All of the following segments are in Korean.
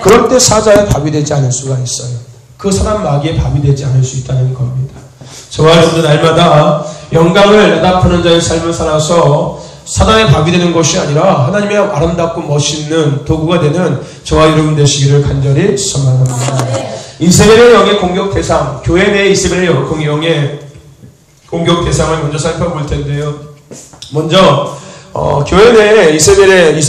그럴 때 사자의 밥이 되지 않을 수가 있어요. 그 사람 마귀의 밥이 되지 않을 수 있다는 겁니다. 저와 여러분들 날마다 영광을 나답하는 자의 삶을 살아서 사단의 밥이 되는 것이 아니라 하나님의 아름답고 멋있는 도구가 되는 저와 여러분 되시기를 간절히 소망합니다. 이세벨의 영의 공격 대상, 교회 내의 이세벨의 영의 공격 대상을 먼저 살펴볼 텐데요. 먼저 교회 내의 이세벨의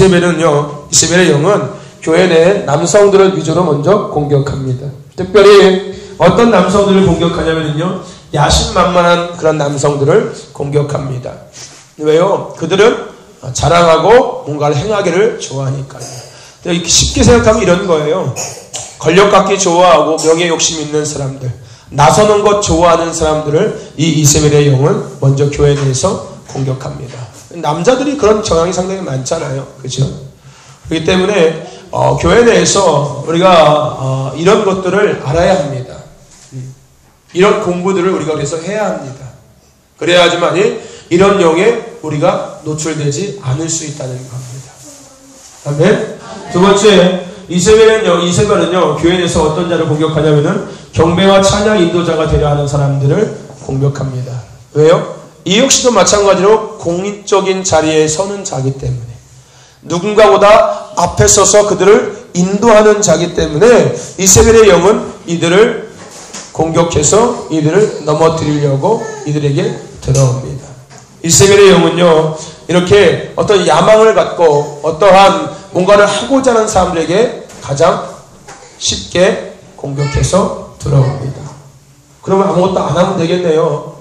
영은 교회 내 남성들을 위주로 먼저 공격합니다. 특별히 어떤 남성들을 공격하냐면요, 야심만만한 그런 남성들을 공격합니다. 왜요? 그들은 자랑하고 뭔가를 행하기를 좋아하니까요. 쉽게 생각하면 이런 거예요. 권력 갖기 좋아하고 명예 욕심 있는 사람들, 나서는 것 좋아하는 사람들을 이 이세벨의 영은 먼저 교회 내에서 공격합니다. 남자들이 그런 경향이 상당히 많잖아요. 그렇죠? 그렇기 때문에 교회 내에서 우리가 이런 것들을 알아야 합니다. 이런 공부들을 우리가 그래서 해야 합니다. 그래야지만이 이런 영에 우리가 노출되지 않을 수 있다는 겁니다. 아멘. 두 번째, 이세벨은요, 교회 내에서 어떤 자를 공격하냐면은 경배와 찬양 인도자가 되려 하는 사람들을 공격합니다. 왜요? 이 역시도 마찬가지로 공익적인 자리에 서는 자기 때문에, 누군가보다 앞에 서서 그들을 인도하는 자기 때문에 이세벨의 영은 이들을 공격해서 이들을 넘어뜨리려고 이들에게 들어옵니다. 이세벨의 영은요, 이렇게 어떤 야망을 갖고 어떠한 뭔가를 하고자 하는 사람들에게 가장 쉽게 공격해서 들어옵니다. 그러면 아무것도 안 하면 되겠네요.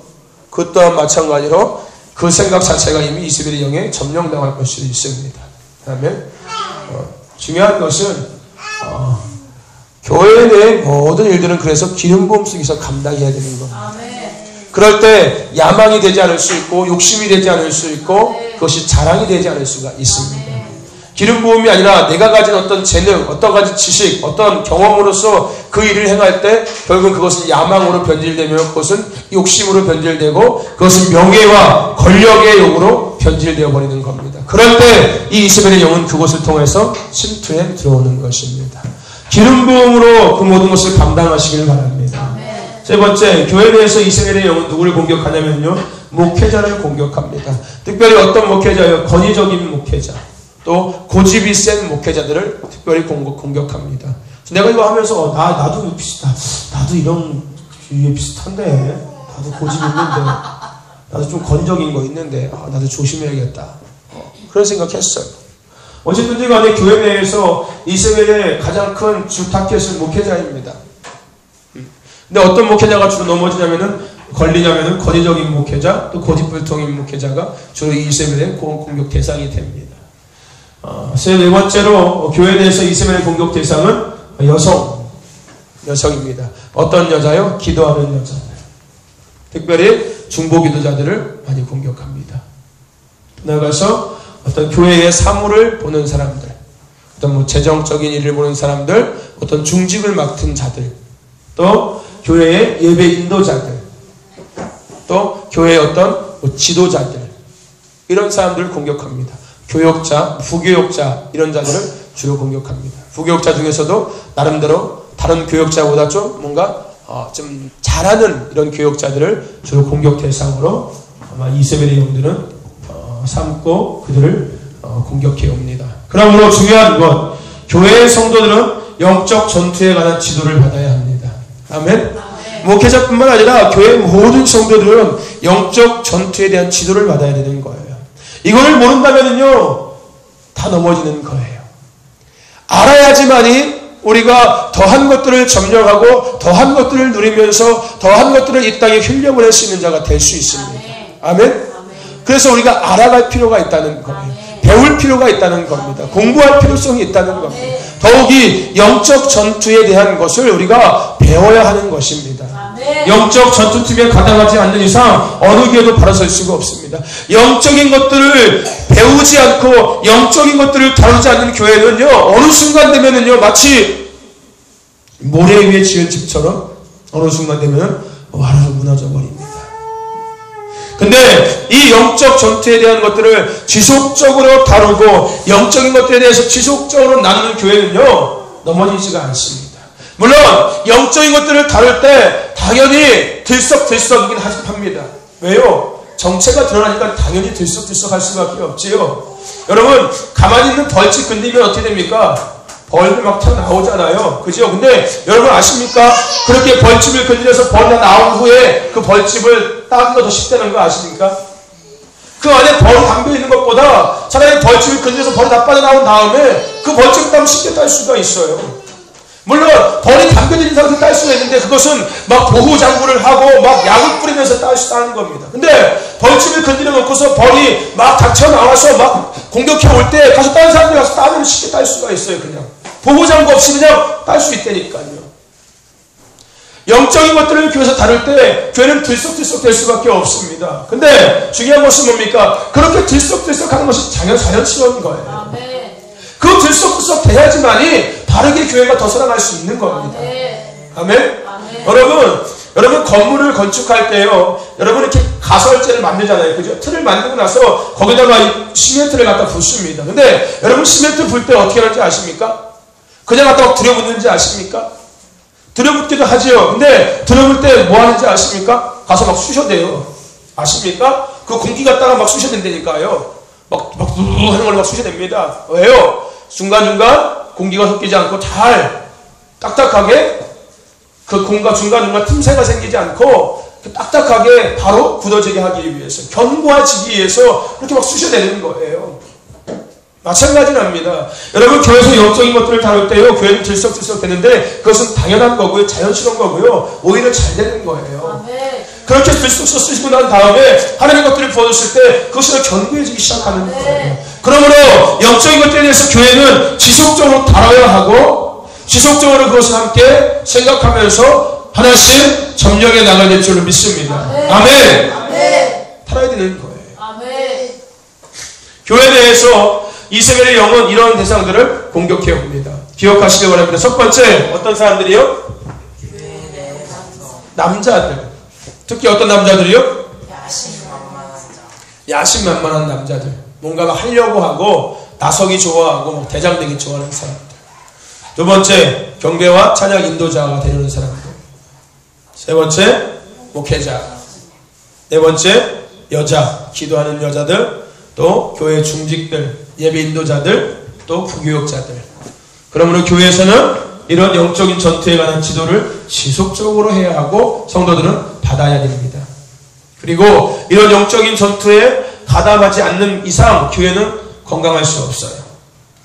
그 또한 마찬가지로 그 생각 자체가 이미 이세벨의 영에 점령당할 것이 있습니다. 아멘. 중요한 것은 교회 내의 모든 일들은 그래서 기름 부음 속에서 감당해야 되는 겁니다. 그럴 때 야망이 되지 않을 수 있고 욕심이 되지 않을 수 있고 그것이 자랑이 되지 않을 수가 있습니다. 기름 부음이 아니라 내가 가진 어떤 재능, 어떤 가지 지식, 어떤 경험으로서 그 일을 행할 때 결국 그것은 야망으로 변질되며 그것은 욕심으로 변질되고 그것은 명예와 권력의 욕으로 변질되어 버리는 겁니다. 그럴 때 이 이세벨의 영은 그것을 통해서 침투해 들어오는 것입니다. 기름 부음으로 그 모든 것을 감당하시길 바랍니다. 세 번째, 교회 내에서 이세벨의 영은 누구를 공격하냐면요, 목회자를 공격합니다. 특별히 어떤 목회자요? 권위적인 목회자, 또 고집이 센 목회자들을 특별히 공격합니다. 내가 이거 하면서 나도 비슷하다. 나도 이런 주위에 비슷한데, 나도 고집 있는데, 나도 좀 권위적인 거 있는데, 나도 조심해야겠다. 그런 생각했어요. 어쨌든 간에 교회 내에서 이세벨의 가장 큰 주 타겟은 목회자입니다. 근데 어떤 목회자가 주로 걸리냐면은 권위적인 목회자, 또 고집불통인 목회자가 주로 이세벨의 공격 대상이 됩니다. 네 번째로 교회 내에서 이세벨의 공격 대상은 여성입니다. 어떤 여자요? 기도하는 여자들. 특별히 중보기도자들을 많이 공격합니다. 나가서 어떤 교회의 사물을 보는 사람들, 어떤 재정적인 일을 보는 사람들, 어떤 중직을 맡은 자들, 또 교회의 예배 인도자들, 또 교회의 어떤 지도자들, 이런 사람들을 공격합니다. 교역자, 부교역자, 이런 자들을 주로 공격합니다. 부교역자 중에서도 나름대로 다른 교역자보다 좀 뭔가 좀 잘하는 이런 교역자들을 주로 공격 대상으로 아마 이세벨의 영들은 삼고 그들을 공격해 옵니다. 그러므로 중요한 건 교회의 성도들은 영적 전투에 관한 지도를 받아야 합니다. 아멘. 목회자뿐만 아니라 교회의 모든 성도들은 영적 전투에 대한 지도를 받아야 되는 거예요. 이거를 모른다면요, 다 넘어지는 거예요. 알아야지만이 우리가 더한 것들을 점령하고 더한 것들을 누리면서 더한 것들을 이 땅에 흘려보낼 수 있는 자가 될 수 있습니다. 아멘. 그래서 우리가 알아갈 필요가 있다는 거예요. 배울 필요가 있다는 겁니다. 공부할 필요성이 있다는 겁니다. 더욱이 영적 전투에 대한 것을 우리가 배워야 하는 것입니다. 영적 전투팀에 가담하지 않는 이상 어느 교회도 바로 설 수가 없습니다. 영적인 것들을 배우지 않고 영적인 것들을 다루지 않는 교회는요, 어느 순간 되면은요, 마치 모래 위에 지은 집처럼 어느 순간 되면은 와르르 무너져 버립니다. 근데 이 영적 전투에 대한 것들을 지속적으로 다루고 영적인 것들에 대해서 지속적으로 나누는 교회는요, 넘어지지가 않습니다. 물론 영적인 것들을 다룰 때 당연히 들썩들썩이긴 합니다. 왜요? 정체가 드러나니까 당연히 들썩들썩할 수밖에 없지요. 여러분, 가만히 있는 벌집 건드리면 어떻게 됩니까? 벌이 막 튀어나오잖아요. 그죠? 근데 여러분 아십니까? 그렇게 벌집을 건드려서 벌이 나온 후에 그 벌집을 따기가 더 쉽다는 거 아십니까? 그 안에 벌이 담겨있는 것보다 차라리 벌집을 건드려서 벌이 다 빠져나온 다음에 그 벌집을 따면 쉽게 딸 수가 있어요. 물론 벌이 담겨진 상태에서 딸 수가 있는데 그것은 막 보호장구를 하고 막 약을 뿌리면서 따는 겁니다. 근데 벌집을 건드려 놓고서 벌이 막 닥쳐 나와서 막 공격해 올 때 가서 다른 사람들이 가서 따면 쉽게 딸 수가 있어요. 그냥 보호장구 없이 그냥 딸 수 있다니까요. 영적인 것들을 교회에서 다룰 때 교회는 들썩들썩 될 수밖에 없습니다. 근데 중요한 것은 뭡니까? 그렇게 들썩들썩 하는 것이 자연스러운 거예요. 그 들썩들썩 돼야지만이 바르게 교회가 더 살아날 수 있는 겁니다. 아멘? 여러분 건물을 건축할 때요, 여러분 이렇게 가설재를 만들잖아요. 그죠? 틀을 만들고 나서 거기다가 시멘트를 갖다 붓습니다. 근데 여러분 시멘트 불 때 어떻게 하는지 아십니까? 그냥 갖다 막 들여붓는지 아십니까? 들여붓기도 하지요. 근데 들여붓을 때 뭐 하는지 아십니까? 가서 막 쑤셔대요. 아십니까? 그 공기 갖다가 막 쑤셔댄다니까요. 막 하는 걸 막 쑤셔댑니다. 왜요? 중간중간 공기가 섞이지 않고 잘 딱딱하게 그 공과 중간중간 틈새가 생기지 않고 딱딱하게 바로 굳어지게 하기 위해서, 견고해지기 위해서 그렇게 막 쑤셔대는 거예요. 마찬가지랍니다. 여러분 교회에서 영적인 것들을 다룰 때요, 교회는 들썩들썩 되는데 그것은 당연한 거고요, 자연스러운 거고요, 오히려 잘 되는 거예요. 아멘. 그렇게 들썩들썩 쓰시고 난 다음에 하나님의 것들을 보여줬을 때 그것이 견고해지기 시작하는 거예요. 그러므로 영적인 것들에 대해서 교회는 지속적으로 다뤄야 하고 지속적으로 그것을 함께 생각하면서 하나씩 점령해 나가야 될 줄로 믿습니다. 아멘. 아멘. 살아야 되는 거예요. 아멘. 교회 내에서 이세벨의 영은 이런 대상들을 공격해 옵니다. 기억하시기 바랍니다. 첫 번째, 어떤 사람들이요? 남자들. 특히 어떤 남자들이요? 야심만만한 남자들. 뭔가 하려고 하고 나서기 좋아하고 대장되기 좋아하는 사람들. 두 번째, 경배와 찬양 인도자가 되려는 사람들. 세 번째, 목회자. 네 번째, 여자, 기도하는 여자들. 또 교회 중직들, 예배 인도자들, 또 부교역자들. 그러므로 교회에서는 이런 영적인 전투에 관한 지도를 지속적으로 해야 하고 성도들은 받아야 됩니다. 그리고 이런 영적인 전투에 가담하지 않는 이상 교회는 건강할 수 없어요.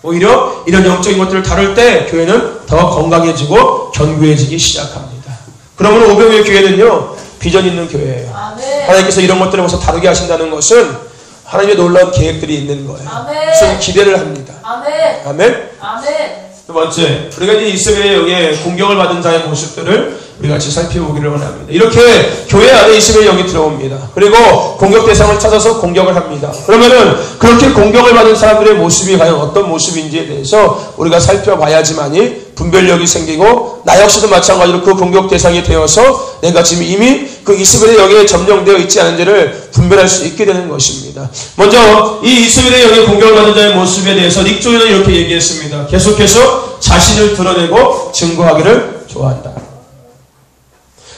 오히려 이런 영적인 것들을 다룰 때 교회는 더 건강해지고 견고해지기 시작합니다. 그러므로 오병이의 교회는요, 비전 있는 교회예요. 아멘. 하나님께서 이런 것들을 벌써 다루게 하신다는 것은 하나님의 놀라운 계획들이 있는 거예요. 그래서 기대를 합니다. 아멘. 아멘. 아멘. 두 번째, 우리가 이제 이세벨에 의해 공격을 받은 자의 모습들을 우리 같이 살펴보기를 원합니다. 이렇게 교회 안에 이세벨의 영이 들어옵니다. 그리고 공격 대상을 찾아서 공격을 합니다. 그러면은 그렇게 공격을 받은 사람들의 모습이 과연 어떤 모습인지에 대해서 우리가 살펴봐야지만이 분별력이 생기고 나 역시도 마찬가지로 그 공격 대상이 되어서 내가 지금 이미 그 이세벨의 영에 점령되어 있지 않은지를 분별할 수 있게 되는 것입니다. 먼저 이 이세벨의 영에 공격을 받은 자의 모습에 대해서 닉조이는 이렇게 얘기했습니다. 계속해서 자신을 드러내고 증거하기를 좋아한다.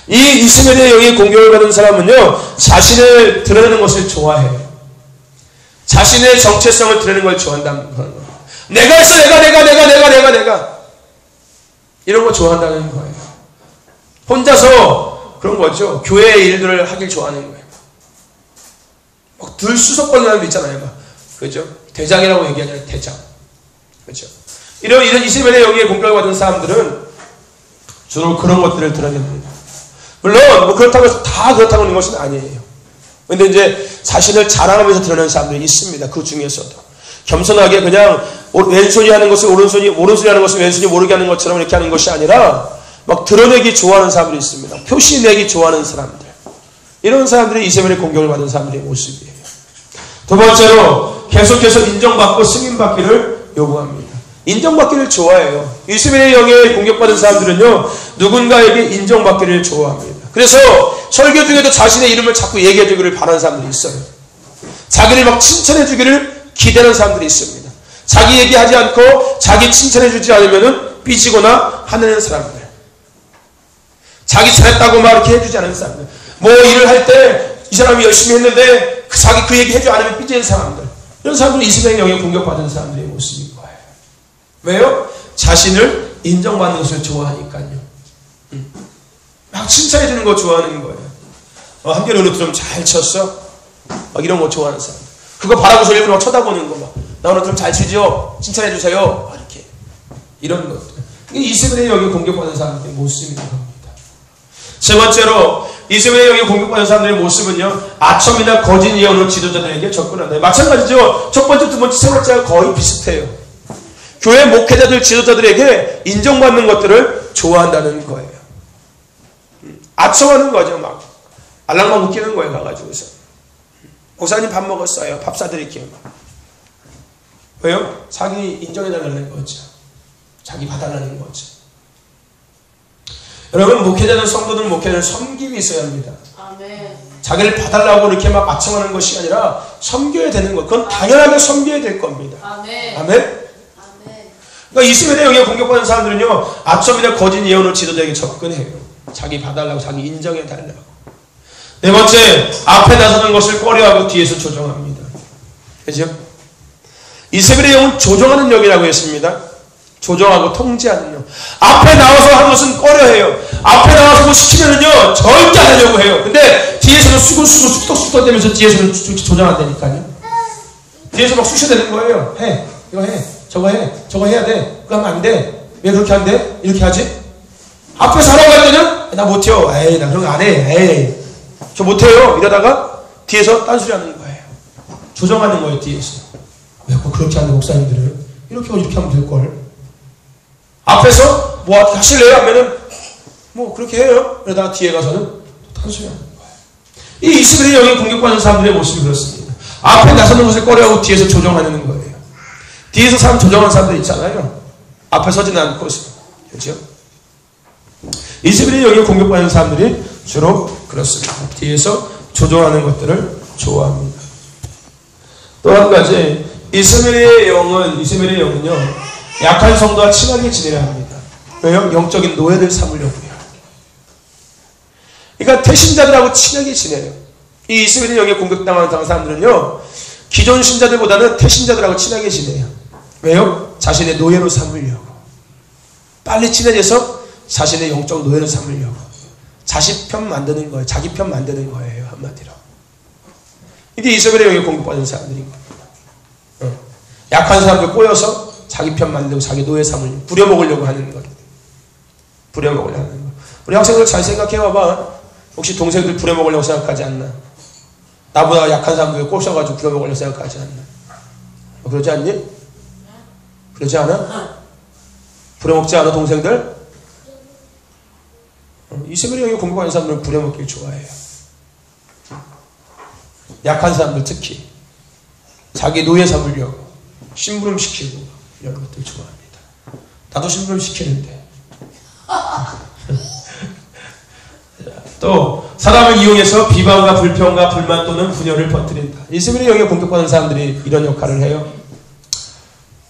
이 이세벨의 영에 공격을 받은 사람은요, 자신을 드러내는 것을 좋아해요. 자신의 정체성을 드러내는 걸 좋아한다는 거예요. 내가 있어, 내가 이런 거 좋아한다는 거예요. 혼자서 그런 거죠. 교회의 일들을 하길 좋아하는 거예요. 막 들수석거리는 사람도 있잖아요. 막. 그죠? 대장이라고 얘기하잖아요. 대장. 그죠? 이런 이세벨의 영에 공격을 받은 사람들은 주로 그런 것들을 드러냅니다. 물론 뭐 그렇다고 해서 다 그렇다고 하는 것은 아니에요. 근데 이제 자신을 자랑하면서 드러내는 사람들이 있습니다. 그 중에서도 겸손하게 그냥 왼손이 하는 것을 오른손이 하는 것을 왼손이 모르게 하는 것처럼 이렇게 하는 것이 아니라 막 드러내기 좋아하는 사람들이 있습니다. 표시내기 좋아하는 사람들. 이런 사람들이 이세벨의 공격을 받은 사람들의 모습이에요. 두 번째로 계속해서 인정받고 승인받기를 요구합니다. 인정받기를 좋아해요. 이세벨의 영에 공격받은 사람들은요, 누군가에게 인정받기를 좋아합니다. 그래서 설교 중에도 자신의 이름을 자꾸 얘기해 주기를 바라는 사람들이 있어요. 자기를 막 칭찬해 주기를 기대하는 사람들이 있습니다. 자기 얘기하지 않고 자기 칭찬해 주지 않으면은 삐지거나 하는 사람들. 자기 잘했다고 막 이렇게 해주지 않은 사람들. 뭐 일을 할 때 이 사람이 열심히 했는데 자기 그 얘기 해주지 않으면 삐지는 사람들. 이런 사람들은 이스라엘 영에 공격받은 사람들의 모습인 거예요. 왜요? 자신을 인정받는 것을 좋아하니까요. 막 칭찬해주는 거 좋아하는 거예요. 한결에 오늘 드럼 잘 쳤어? 막 이런 거 좋아하는 사람. 그거 바라고서 일부러 쳐다보는 거 막. 나 오늘 드럼 잘 치죠? 칭찬해주세요. 이렇게. 이런 것들. 이게 이스라엘 영에 공격받은 사람들의 모습인 겁니다. 세 번째로 이스라엘 영에 공격받는 사람들의 모습은요, 아첨이나 거짓 예언으로 지도자들에게 접근한다. 마찬가지죠. 첫 번째, 두 번째, 세 번째가 거의 비슷해요. 교회 목회자들, 지도자들에게 인정받는 것들을 좋아한다는 거예요. 아첨하는 거죠. 막 알랑만 웃기는 거예요. 가가지고서 목사님 밥 먹었어요. 밥 사드릴게요. 막. 왜요? 자기 인정해달라는 거죠. 자기 봐달라는 거죠. 여러분, 목회자는, 성도들 목회자는 섬김이 있어야 합니다. 아멘. 자기를 봐달라고 이렇게 막 아첨하는 것이 아니라 섬겨야 되는 것. 그건 당연하게 섬겨야 될 겁니다. 아멘. 아멘. 그러니까 이스라엘의 영에 공격받는 사람들은요, 아첨이나 거짓 예언으로 지도자에게 접근해요. 자기 봐달라고, 자기 인정해달라고. 네 번째, 앞에 나서는 것을 꺼려하고 뒤에서 조정합니다. 그죠? 이스라엘의 영은 조정하는 영이라고 했습니다. 조정하고 통제하는 영. 앞에 나와서 하는 것은 꺼려해요. 앞에 나와서 뭐 시키면은요, 절대 안 하려고 해요. 근데 뒤에서는 수근수근 쑥덕쑥덕 되면서 뒤에서는 조정한다니까요. 뒤에서 막 쑤셔대는 거예요. 해. 이거 해. 저거 해. 저거 해야 돼. 그거 하면 안 돼. 왜 그렇게 안 돼? 이렇게 하지? 앞에서 하라고 할 때는, 나 못해요. 에이, 나 그런 거 안 해. 에이, 저 못해요. 이러다가 뒤에서 딴소리 하는 거예요. 조정하는 거예요, 뒤에서. 왜 그렇게 하는 목사님들은? 이렇게 하면 될걸. 앞에서 뭐 하실래요? 하면은 뭐 그렇게 해요. 그러다가 뒤에 가서는 딴소리 하는 거예요. 이 이스라엘 영에 공격받는 사람들의 모습이 그렇습니다. 앞에 나서는 것을 꺼려하고 뒤에서 조정하는 거예요. 뒤에서 사람 조정하는 사람들 있잖아요. 앞에 서지는 않고서. 그렇죠? 이스라엘 영에 공격받는 사람들이 주로 그렇습니다. 뒤에서 조정하는 것들을 좋아합니다. 또 한 가지, 이스라엘의 영은요, 약한 성도와 친하게 지내야 합니다. 왜요? 영적인 노예를 삼으려고요. 그러니까 태신자들하고 친하게 지내요. 이 이스라엘 영에 공격당하는 사람들은요, 기존 신자들보다는 태신자들하고 친하게 지내요. 왜요? 자신의 노예로 삼으려고. 빨리 친해져서 자신의 영적 노예로 삼으려고. 자식 편 만드는 거예요. 자기 편 만드는 거예요. 한마디로. 이게 이스라엘 영에 공격받는 사람들인 겁니다. 약한 사람들 꼬여서 자기 편 만들고 자기 노예 삼으려고, 부려먹으려고 하는 것. 부려먹으려고 하는 것. 우리 학생들 잘 생각해봐봐. 혹시 동생들 부려먹으려고 생각하지 않나? 나보다 약한 사람들 꼬셔가지고 부려먹으려고 생각하지 않나? 그러지 않니? 그러지 않아? 부려먹지 않아, 동생들? 이스라엘 영에 공격하는 사람들은 부려먹길 좋아해요. 약한 사람들 특히. 자기 노예 삼으려고. 심부름 시키고. 이런 것들 좋아합니다. 나도 심부름 시키는데. 또 사람을 이용해서 비방과 불평과 불만 또는 분열을 퍼뜨린다. 이스라엘 영에 공격받는 사람들이 이런 역할을 해요.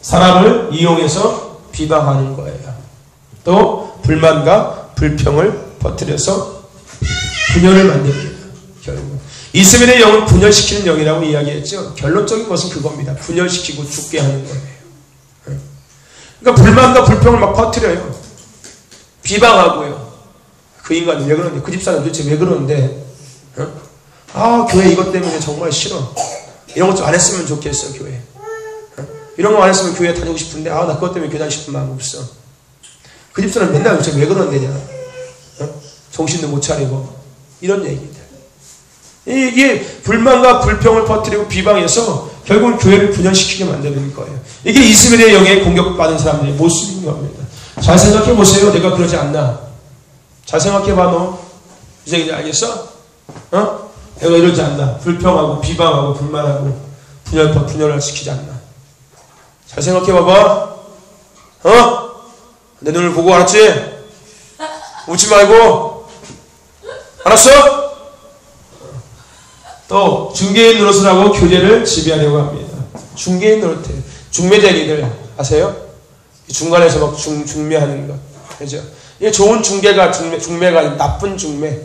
사람을 이용해서 비방하는 거예요. 또 불만과 불평을 퍼뜨려서 분열을 만듭니다. 결국 이스라엘의 영은 분열시키는 영이라고 이야기했죠. 결론적인 것은 그겁니다. 분열시키고 죽게 하는 거예요. 그러니까 불만과 불평을 막 퍼뜨려요. 비방하고요. 그 인간은 왜 그러는데, 그 집사는 도대체 왜 그러는데, 교회 이것 때문에 정말 싫어. 이런 것 좀 안 했으면 좋겠어, 교회. 이런 거 안 했으면 교회 다니고 싶은데, 나 그것 때문에 교회 다니고 싶은 마음 없어. 그 집사는 맨날 도대체 왜 그러는데냐. 정신도 못 차리고. 이런 얘기들. 이게 불만과 불평을 퍼뜨리고 비방해서 결국은 교회를 분열시키게 만드는 거예요. 이게 이스라엘의 영에 공격받은 사람들의 모습인 겁니다. 잘 생각해 보세요. 내가 그러지 않나? 잘 생각해봐, 너. 이제 알겠어? 내가 이러지 않나? 불평하고 비방하고 불만하고 분열을 시키지 않나? 잘 생각해봐봐. 내 눈을 보고, 알았지? 웃지 말고. 알았어? 또 중개인 노릇을 하고 교제를 지배하려고 합니다. 중개인 노릇해요. 중매쟁이들 아세요? 중간에서 막 중매하는 것. 그죠? 이게 좋은 중매가 아니라 나쁜 중매.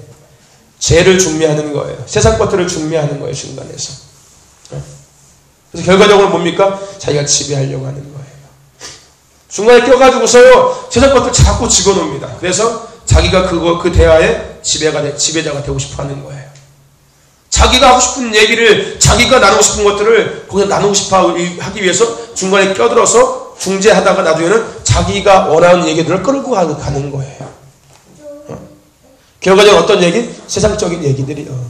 죄를 중매하는 거예요. 세상 것들을 중매하는 거예요, 중간에서. 그래서 결과적으로 뭡니까? 자기가 지배하려고 하는 거예요. 중간에 껴가지고서요, 세상 것들 자꾸 집어넣습니다. 그래서 자기가 그 대화의 지배자가 되고 싶어 하는 거예요. 자기가 하고 싶은 얘기를, 자기가 나누고 싶은 것들을 거기서 나누고 싶어 하기 위해서 중간에 껴들어서 중재하다가 나중에는 자기가 원하는 얘기들을 끌고 가는 거예요. 결과적으로 어떤 얘기? 세상적인 얘기들이요.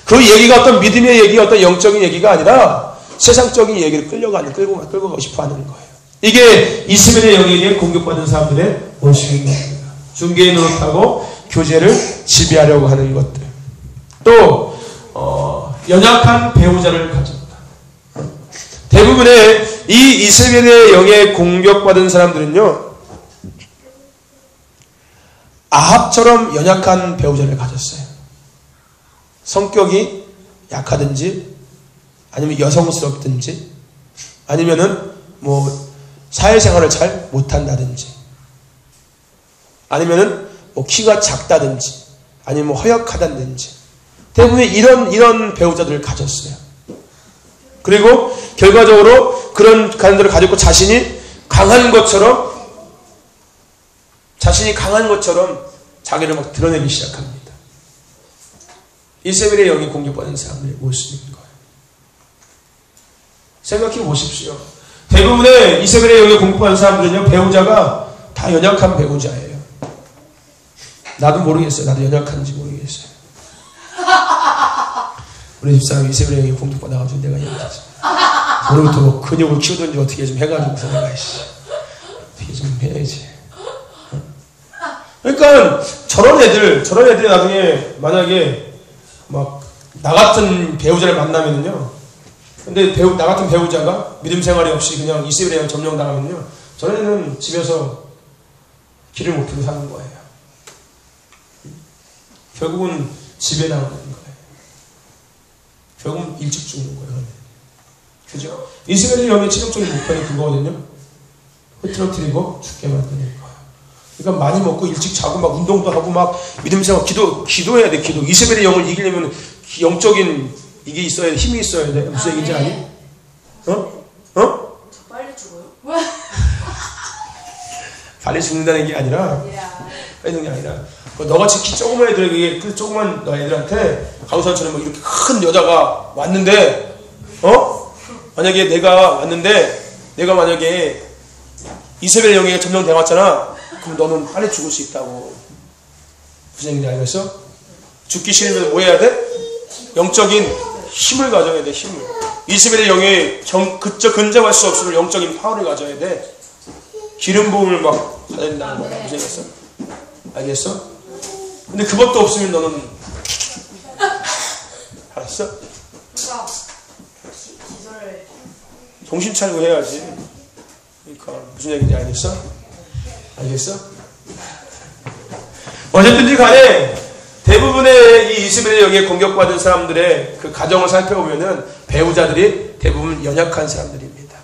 그 얘기가 어떤 믿음의 얘기, 어떤 영적인 얘기가 아니라 세상적인 얘기를 끌고 가고 싶어 하는 거예요. 이게 이스라엘의 영에게 공격받은 사람들의 모습인 겁니다. 중개인 노릇하고 교제를 지배하려고 하는 것들. 또 연약한 배우자를 가졌다. 대부분의 이 이스라엘의 영에 공격받은 사람들은요, 아합처럼 연약한 배우자를 가졌어요. 성격이 약하든지, 아니면 여성스럽든지, 아니면은 사회생활을 잘 못한다든지, 아니면은 키가 작다든지, 아니면 허약하다든지, 대부분 이런 배우자들을 가졌어요. 그리고 결과적으로 그런 가정들을 가졌고 자신이 강한 것처럼 자기를 막 드러내기 시작합니다. 이세벨의 영이 공격받은 사람들의 모습인 거예요. 생각해 보십시오. 대부분의 이세벨의 영이 공격받은 사람들은요, 배우자가 다 연약한 배우자예요. 나도 모르겠어요. 나도 연약한지 모르겠어요. 우리 집사람이 이세벨의 영이 공격받아가지고 내가 연약하지. 오늘부터 근육을 키우든지 어떻게 좀 해가지고서 내가 어떻게 좀 해야지. 그러니까 저런 애들이 나중에 만약에 막 나 같은 배우자를 만나면은요, 근데 나 같은 배우자가 믿음 생활이 없이 그냥 이세벨의 영 점령당하면요, 저런 애는 집에서 길을 못 펴고 사는 거예요. 결국은 지배당하는 거예요. 결국은 일찍 죽는 거예요. 그죠? 이스라엘의 영의 최종적인 목표는 그거거든요. 흐트러뜨리고 죽게 만드는 거예요. 그러니까 많이 먹고 일찍 자고 막 운동도 하고 막 믿음 생활, 기도해야 돼, 기도. 이스라엘의 영을 이기려면 영적인 이게 있어야 돼, 힘이 있어야 돼. 무슨 얘기인지 아니? 빨리 죽어요? 빨리 죽는다는 게 아니라, 너같이 키 조그만 애들에게, 그 조그만 애들한테, 강우선처럼 막 이렇게 큰 여자가 왔는데, 만약에 내가 만약에 이세벨 영에게 점령당했잖아. 그럼 너는 빨리 죽을 수 있다고. 무슨 얘기인지 알겠어? 죽기 싫으면 뭐 해야 돼? 영적인 힘을 가져야 돼, 힘을. 이세벨의 영에 근접할 수 없을 영적인 파워를 가져야 돼. 기름 부음을 막 가져야 된다는 거야. 무슨 얘기겠어? 알겠어? 근데 그것도 없으면 너는 알았어? 정신 차리고 해야지. 그러니까 무슨 얘기인지 알겠어? 알겠어? 어쨌든지 간에 대부분의 이 이스라엘의 영에 공격받은 사람들의 그 가정을 살펴보면은 배우자들이 대부분 연약한 사람들입니다.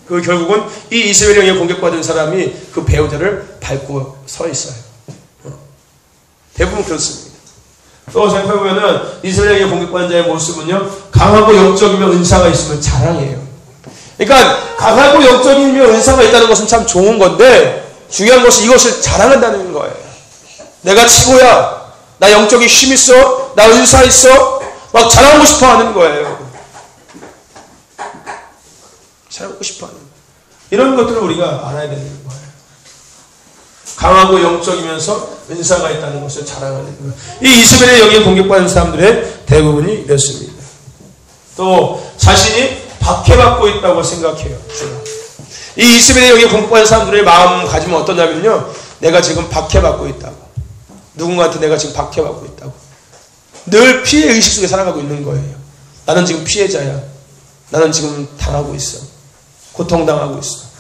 그 결국은 이 이스라엘의 영에 공격받은 사람이 그 배우자를 밟고 서 있어요. 대부분 그렇습니다. 또 살펴보면은 이스라엘의 영에 공격받은 자의 모습은요, 강하고 영적이며 은사가 있으면 자랑이에요. 그러니까 강하고 영적이며 은사가 있다는 것은 참 좋은 건데, 중요한 것은 이것을 자랑한다는 거예요. 내가 치고야, 나 영적인 힘 있어, 나 은사 있어, 막 자랑하고 싶어 하는 거예요. 자랑하고 싶어 하는 거예요. 이런 것들을 우리가 알아야 되는 거예요. 강하고 영적이면서 은사가 있다는 것을 자랑하는 거예요. 이 이스라엘의 영에 공격받는 사람들의 대부분이 이렇습니다. 또 자신이 박해받고 있다고 생각해요. 이 이스라엘의 영에 공격받는 사람들의 마음가짐은 어떠냐면요, 내가 지금 박해받고 있다고. 누군가한테 내가 지금 박해받고 있다고. 늘 피해 의식 속에 살아가고 있는 거예요. 나는 지금 피해자야. 나는 지금 당하고 있어. 고통당하고 있어.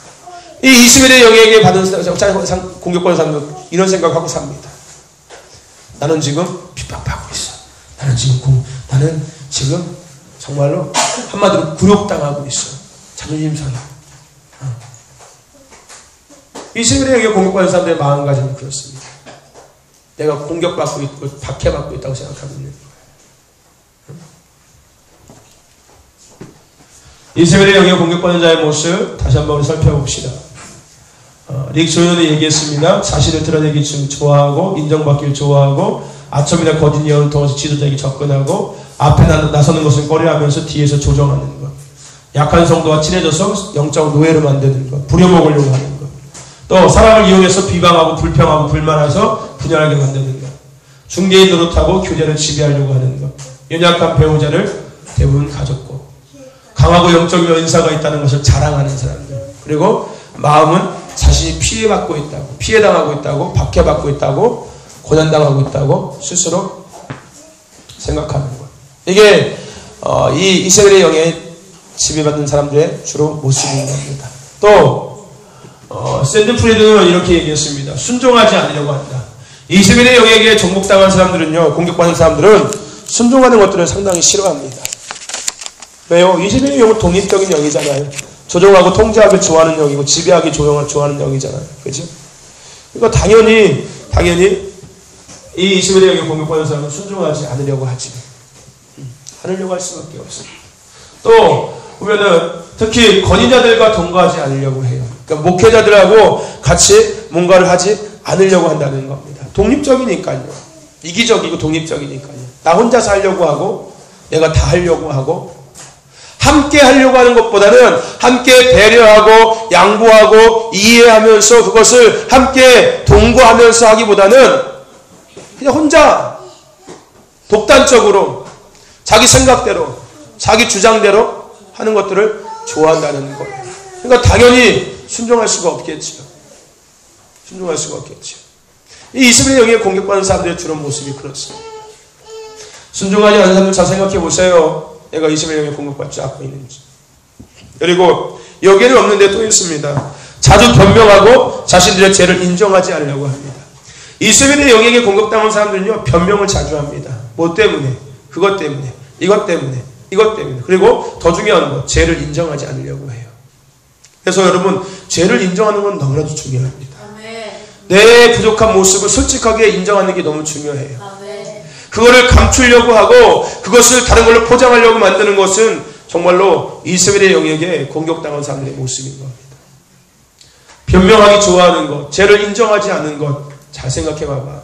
이 이스라엘의 영에게 공격받는 사람들은 이런 생각을 하고 삽니다. 나는 지금 핍박받고 있어. 나는 지금 정말로 한마디로 굴욕당하고 있어. 자존심 상해. 이스라엘의 영에 공격받는 사람들의 마음가짐은 그렇습니다. 내가 공격받고 있고 박해받고 있다고 생각하고 있는 거예요. 이스라엘의 영에 공격받는 자의 모습 다시 한번 살펴봅시다. 릭 조연이 얘기했습니다. 자신을 드러내기 좋아하고 인정받기를 좋아하고 아첨이나 거짓 예언을 통해서 지도자에게 접근하고 앞에 나서는 것을 꺼려하면서 뒤에서 조정하는 것. 약한 성도와 친해져서 영적 노예로 만드는 것. 부려먹으려고 하는 것. 또 사람을 이용해서 비방하고 불평하고 불만해서 분열하게 만드는 것. 중개인 노릇하고 교제를 지배하려고 하는 것. 연약한 배우자를 대부분 가졌고 강하고 영적 연사가 있다는 것을 자랑하는 사람들. 그리고 마음은 자신이 피해받고 있다고, 피해당하고 있다고, 박해받고 있다고, 고난당하고 있다고 스스로 생각하는 것. 이게 이 이스라엘의 영에 지배받는 사람들의 주로 모습인 겁니다. 또 샌드 프리드는 이렇게 얘기했습니다. 순종하지 않으려고 한다. 이스라엘의 영에게 정복당한 사람들은요, 공격받는 사람들은 순종하는 것들을 상당히 싫어합니다. 왜요? 이스라엘의 영은 독립적인 영이잖아요. 조종하고 통제하기 좋아하는 영이고 지배하기 좋아하는 영이잖아요. 그죠? 그러니까 당연히 이 이스라엘의 영에 공격받는 사람은 순종하지 않으려고 하지. 않으려고 할 수밖에 없어요. 또 보면은 특히 권위자들과 동거하지 않으려고 해요. 그러니까 목회자들하고 같이 뭔가를 하지 않으려고 한다는 겁니다. 독립적이니까요. 이기적이고 독립적이니까요. 나 혼자서 하려고 하고 내가 다 하려고 하고 함께 하려고 하는 것보다는 함께 배려하고 양보하고 이해하면서 그것을 함께 동거하면서 하기보다는 그냥 혼자 독단적으로 자기 생각대로 자기 주장대로 하는 것들을 좋아한다는 거예요. 그러니까 당연히 순종할 수가 없겠죠. 순종할 수가 없겠죠. 이 이스라엘 영에 공격받는 사람들의 주로 모습이 그렇습니다. 순종하지 않는 사람들 잘 생각해 보세요. 내가 이스라엘 영에 공격받지 않고 있는지. 그리고 여기에는 없는데 또 있습니다. 자주 변명하고 자신들의 죄를 인정하지 않으려고 합니다. 이스라엘의 영에게 공격당한 사람들은요, 변명을 자주 합니다. 뭐 때문에? 그것 때문에, 이것 때문에, 이것 때문에. 그리고 더 중요한 것, 죄를 인정하지 않으려고 해요. 그래서 여러분, 죄를 인정하는 건 너무나도 중요합니다. 내 부족한 모습을 솔직하게 인정하는 게 너무 중요해요. 그거를 감추려고 하고 그것을 다른 걸로 포장하려고 만드는 것은 정말로 이스라엘의 영에게 공격당한 사람들의 모습인 겁니다. 변명하기 좋아하는 것, 죄를 인정하지 않는 것, 잘 생각해 봐봐.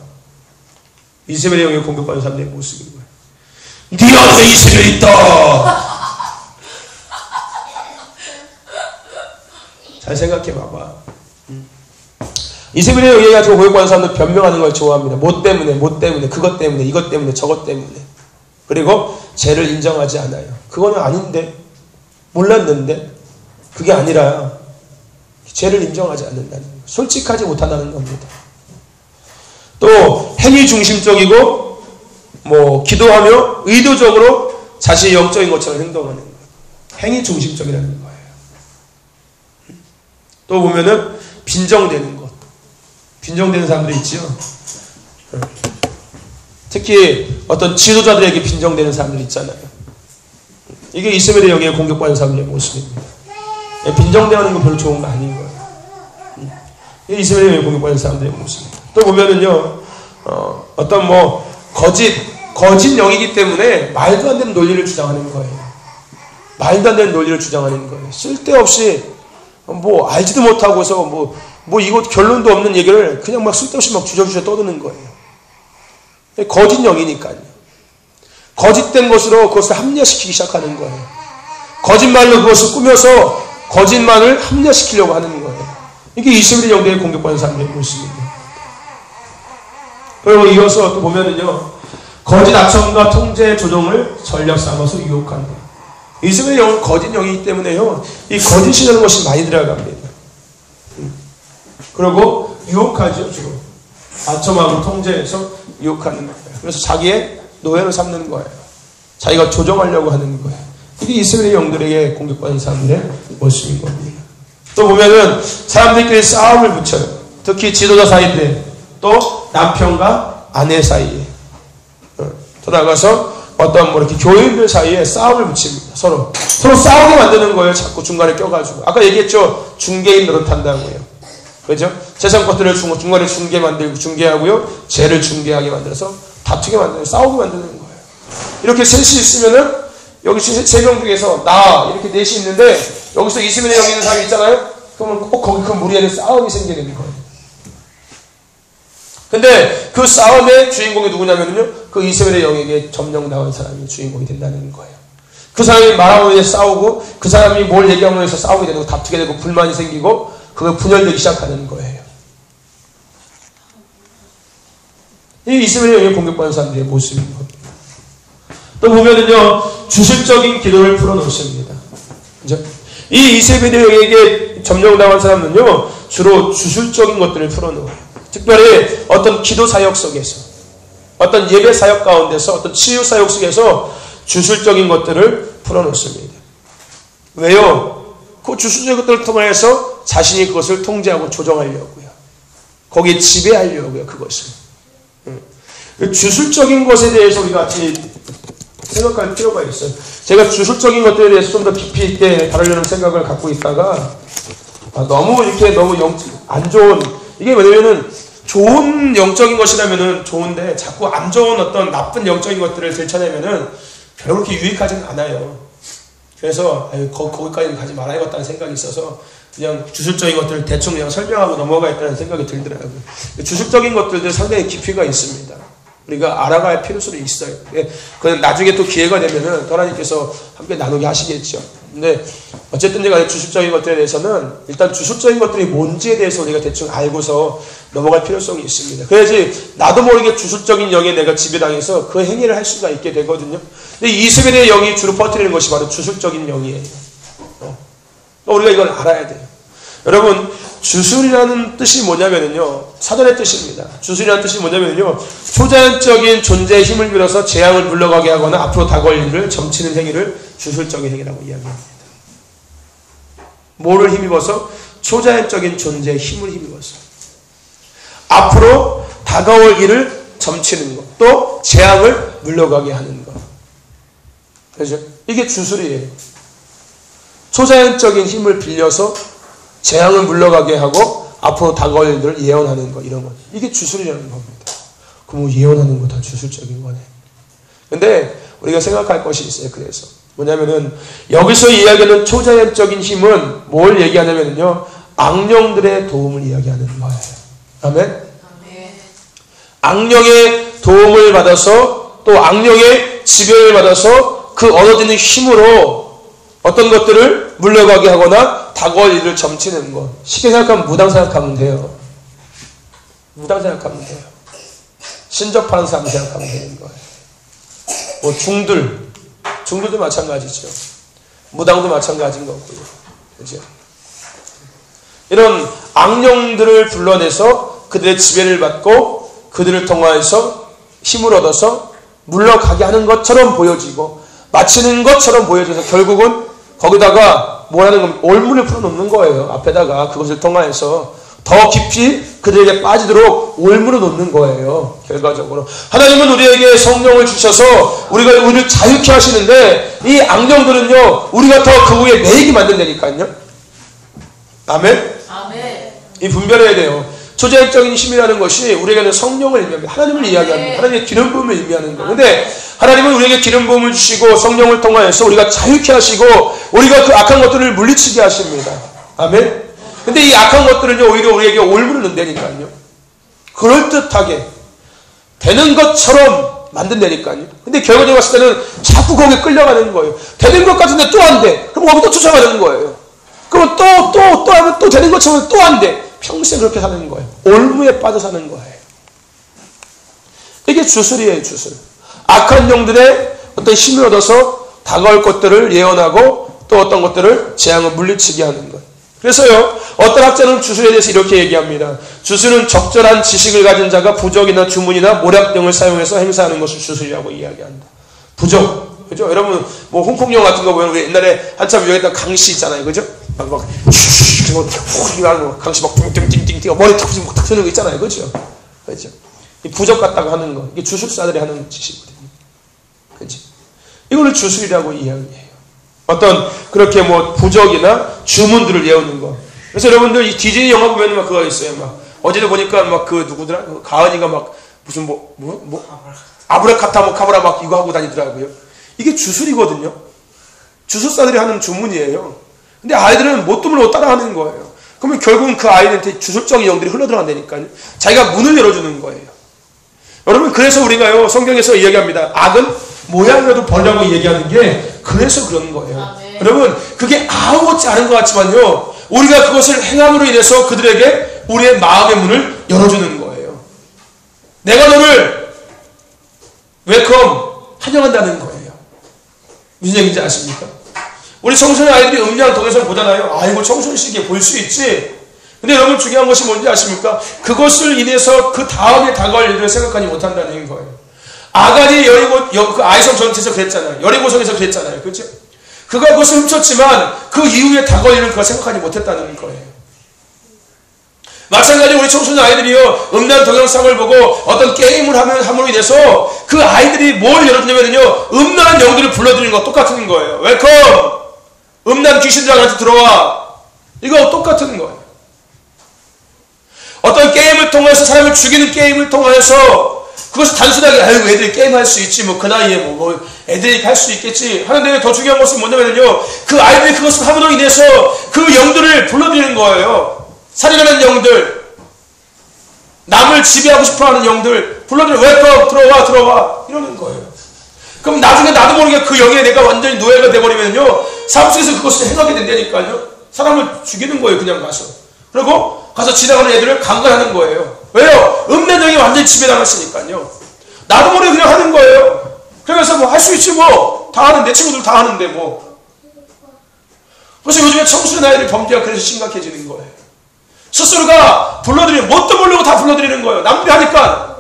이스라엘의 영에 공격받는 사람들의 모습인 거예요. 네 안에 이스라엘이 있다. 잘 생각해 봐봐. 이스라엘의 영에 가지고 공격받는 사람들 변명하는 걸 좋아합니다. 뭐 때문에, 그것 때문에, 이것 때문에, 저것 때문에. 그리고 죄를 인정하지 않아요. 그거는 아닌데, 몰랐는데, 그게 아니라 죄를 인정하지 않는다는 거예요. 솔직하지 못한다는 겁니다. 또 행위 중심적이고 뭐 기도하며 의도적으로 자신이 영적인 것처럼 행동하는 거예요. 행위 중심적이라는 거예요. 또 보면은 빈정되는 것. 빈정되는 사람들이 있죠. 특히 어떤 지도자들에게 빈정되는 사람들이 있잖아요. 이게 이스라엘의 영에 공격받는 사람들의 모습입니다. 빈정대하는 거 별로 좋은 거 아닌 거예요. 이게 이스라엘의 영에 공격받는 사람들의 모습입니다. 또 보면은요, 어떤 뭐 거짓 영이기 때문에 말도 안 되는 논리를 주장하는 거예요. 말도 안 되는 논리를 주장하는 거예요. 쓸데없이 뭐 알지도 못하고서 뭐 이거 결론도 없는 얘기를 그냥 막 쓸데없이 막 주저주저 떠드는 거예요. 거짓 영이니까요. 거짓된 것으로 그것을 합리화시키기 시작하는 거예요. 거짓말로 그것을 꾸며서 거짓말을 합리화시키려고 하는 거예요. 이게 이스라엘의 영대에 공격받는 사람들의 모습입니다. 그리고 이어서 또 보면은요, 거짓 아첨과 통제 조종을 전략 삼아서 유혹한다. 이스라엘의 영은 거짓 영이기 때문에요, 이 거짓이라는 것이 많이 들어갑니다. 그리고 유혹하죠, 주로. 아첨하고 통제해서 유혹하는 거예요. 그래서 자기의 노예로 삼는 거예요. 자기가 조정하려고 하는 거예요. 이게 이스라엘의 영들에게 공격받는 사람들의 모습인 겁니다. 또 보면은 사람들끼리 싸움을 붙여요. 특히 지도자 사이에, 또 남편과 아내 사이에, 더 나아가서 어떤 뭐 이렇게 교인들 사이에 싸움을 붙입니다. 서로 싸우게 만드는 거예요. 자꾸 중간에 껴가지고. 아까 얘기했죠. 중개인 노릇한다고요. 그죠? 세상 것들을 중간에 중개하고요. 죄를 중개하게 만들어서 다투게 만들어요. 싸우게 만드는 거예요. 이렇게 셋이 있으면은, 여기 세 명 중에서 나, 이렇게 넷이 있는데, 여기서 이세벨의 영이 있는 사람이 있잖아요? 그러면 꼭 거기 그 무리 안에 싸움이 생기는 거예요. 근데 그 싸움의 주인공이 누구냐면요, 그 이세벨의 영에게 점령당한 사람이 주인공이 된다는 거예요. 그 사람이 말하고 해서 싸우고, 그 사람이 뭘 얘기하고 해서 싸우게 되고, 다투게 되고, 불만이 생기고, 그걸 분열되기 시작하는 거예요. 이 이세벨의 영에 공격받는 사람들의 모습인 겁니다. 또 보면은요, 주술적인 기도를 풀어놓습니다. 그죠? 이 이세벨의 영에게 점령당한 사람은요, 주로 주술적인 것들을 풀어놓아요. 특별히 어떤 기도 사역 속에서, 어떤 예배 사역 가운데서, 어떤 치유 사역 속에서 주술적인 것들을 풀어놓습니다. 왜요? 그 주술적인 것들을 통해서 자신이 그것을 통제하고 조정하려고요. 거기에 지배하려고요, 그것을. 주술적인 것에 대해서 우리가 같이 생각할 필요가 있어요. 제가 주술적인 것들에 대해서 좀 더 깊이 있게 다루려는 생각을 갖고 있다가, 너무 안 좋은, 이게 왜냐면은 좋은 영적인 것이라면은 좋은데 자꾸 안 좋은 어떤 나쁜 영적인 것들을 들춰내면은 별로 그렇게 유익하지는 않아요. 그래서 거기까지는 가지 말아야겠다는 생각이 있어서 그냥 주술적인 것들을 대충 그냥 설명하고 넘어가야겠다는 생각이 들더라고요. 주술적인 것들도 상당히 깊이가 있습니다. 우리가 알아갈 필요성이 있어요. 그건 나중에 또 기회가 되면은 하나님께서 함께 나누게 하시겠죠. 근데 어쨌든 제가 주술적인 것들에 대해서는 일단 주술적인 것들이 뭔지에 대해서 우리가 대충 알고서 넘어갈 필요성이 있습니다. 그래야지 나도 모르게 주술적인 영에 내가 지배당해서 그 행위를 할 수가 있게 되거든요. 근데 이세벨의 영이 주로 퍼뜨리는 것이 바로 주술적인 영이에요. 우리가 이걸 알아야 돼요. 여러분, 주술이라는 뜻이 뭐냐면요, 사전의 뜻입니다. 주술이라는 뜻이 뭐냐면요, 초자연적인 존재의 힘을 빌어서 재앙을 물러가게 하거나 앞으로 다가올 일을 점치는 행위를 주술적인 행위라고 이야기합니다. 뭐를 힘입어서? 초자연적인 존재의 힘을 힘입어서 앞으로 다가올 일을 점치는 것, 또 재앙을 물러가게 하는 것. 그렇죠? 이게 주술이에요. 초자연적인 힘을 빌려서 재앙을 물러가게 하고 앞으로 다가올 일들을 예언하는 것, 이런 것. 이게 주술이라는 겁니다. 그럼 예언하는 거 다 주술적인 거네. 근데 우리가 생각할 것이 있어요. 그래서 뭐냐면은 여기서 이야기하는 초자연적인 힘은 뭘 얘기하냐면요, 악령들의 도움을 이야기하는 거예요. 아멘? 악령의 도움을 받아서, 또 악령의 지배를 받아서 그 얻어지는 힘으로 어떤 것들을 물러가게 하거나 다가올 일을 점치는 것. 쉽게 생각하면 무당 생각하면 돼요. 무당 생각하면 돼요. 신접하는 사람 생각하면 되는 거예요. 뭐 중들도 마찬가지죠. 무당도 마찬가지인 거고요. 그죠? 이런 악령들을 불러내서 그들의 지배를 받고 그들을 통하여서 힘을 얻어서 물러가게 하는 것처럼 보여지고 마치는 것처럼 보여져서 결국은 거기다가 뭐라는 건 올문을 풀어놓는 거예요. 앞에다가 그것을 통하여서 더 깊이 그들에게 빠지도록 올문을 놓는 거예요. 결과적으로 하나님은 우리에게 성령을 주셔서 우리를 자유케 하시는데 이 악령들은요, 우리가 더 그 위에 매이게 만든다니까요. 아멘? 아멘. 이 분별해야 돼요. 초자연적인 힘이라는 것이 우리에게는 성령을 의미합니다. 하나님을 이야기합니다. 하나님의 기름 부음을 의미하는 거예요. 근데 하나님은 우리에게 기름 부음을 주시고 성령을 통하여서 우리가 자유케 하시고 우리가 그 악한 것들을 물리치게 하십니다. 아멘? 근데 이 악한 것들은요, 오히려 우리에게 올무를 넣는다니까요. 그럴듯하게 되는 것처럼 만든다니까요. 근데 결과적으로 봤을 때는 자꾸 거기에 끌려가는 거예요. 되는 것 같은데 또 안 돼. 그럼 거기 또 쫓아가는 거예요. 그러면 또 하면 또 되는 것처럼 또 안 돼. 평생 그렇게 사는 거예요. 올무에 빠져 사는 거예요. 이게 주술이에요, 주술. 악한 영들의 어떤 힘을 얻어서 다가올 것들을 예언하고 또 어떤 것들을 재앙을 물리치게 하는 거예요. 그래서요, 어떤 학자는 주술에 대해서 이렇게 얘기합니다. 주술은 적절한 지식을 가진 자가 부적이나 주문이나 모략 등을 사용해서 행사하는 것을 주술이라고 이야기한다. 부적. 그죠? 여러분, 뭐, 홍콩 영화 같은 거 보면 우리 옛날에 한참 유행했던 강시 있잖아요. 그죠? 막, 강시 막 띵띵띵띵띵 머리 탁 쓰는 거 있잖아요. 그죠? 그죠? 이 부적 같다고 하는 거. 이게 주술사들이 하는 짓이거든요. 그죠? 이거를 주술이라고 이야기해요. 어떤, 그렇게 뭐, 부적이나 주문들을 외우는 거. 그래서 여러분들 이 디즈니 영화 보면 막 그거 있어요. 막 어제도 보니까 막 그 누구더라? 가은이가 막 무슨 아브라카타 뭐 카브라 막 이거 하고 다니더라고요. 이게 주술이거든요. 주술사들이 하는 주문이에요. 근데 아이들은 뭣도 모르고 따라하는 거예요. 그러면 결국은 그 아이한테 주술적인 영들이 흘러들어간다니까요. 자기가 문을 열어주는 거예요. 여러분, 그래서 우리가요, 성경에서 이야기합니다. 악은 모양이라도 벌라고 얘기하는 게 그래서 그런 거예요. 아, 네. 여러분, 그게 아무것지 않은 것 같지만요, 우리가 그것을 행함으로 인해서 그들에게 우리의 마음의 문을 열어주는 거예요. 내가 너를 웰컴, 환영한다는 거예요. 무슨 얘기인지 아십니까? 우리 청소년 아이들이 음량 동영상 보잖아요. 아이고, 청소년 시기에 볼 수 있지. 근데 여러분, 중요한 것이 뭔지 아십니까? 그것을 인해서 그 다음에 다가올 일을 생각하지 못한다는 거예요. 아간이 그 아이성 전투에서 그랬잖아요. 여리고성에서 그랬잖아요. 그렇죠? 그가 그것을 훔쳤지만 그 이후에 다가올 일을 그가 생각하지 못했다는 거예요. 마찬가지로 우리 청소년 아이들이요, 음란 동영상을 보고 어떤 게임을 함으로 인해서 그 아이들이 뭘 열어주냐면요, 음란한 영들을 불러들이는 거 똑같은 거예요. 웰컴! 음란 귀신들한테 들어와. 이거 똑같은 거예요. 어떤 게임을 통해서 사람을 죽이는 게임을 통해서 그것을 단순하게 아유 애들이 게임할 수 있지 뭐 그 나이에 뭐 애들이 할 수 있겠지 하는데 더 중요한 것은 뭐냐면요, 그 아이들이 그것을 함으로 인해서 그 영들을 불러들이는 거예요. 살인하는 영들, 남을 지배하고 싶어하는 영들 불러들여 웰컴, 들어와 이러는 거예요. 그럼 나중에 나도 모르게 그 영에 내가 완전히 노예가 돼버리면요, 삶 속에서 그것을 행하게 된다니까요. 사람을 죽이는 거예요. 그냥 가서. 그리고 가서 지나가는 애들을 강간하는 거예요. 왜요? 음란영이 완전히 지배당했으니까요. 나도 모르게 그냥 하는 거예요. 그래서 뭐 할 수 있지 뭐. 다 하는데, 친구들 다 하는데 뭐. 그래서 요즘에 청소년 아이들 범죄가 그래서 심각해지는 거예요. 스스로가 불러들이는, 뭣도 모르고 다 불러들이는 거예요. 남들이 하니까.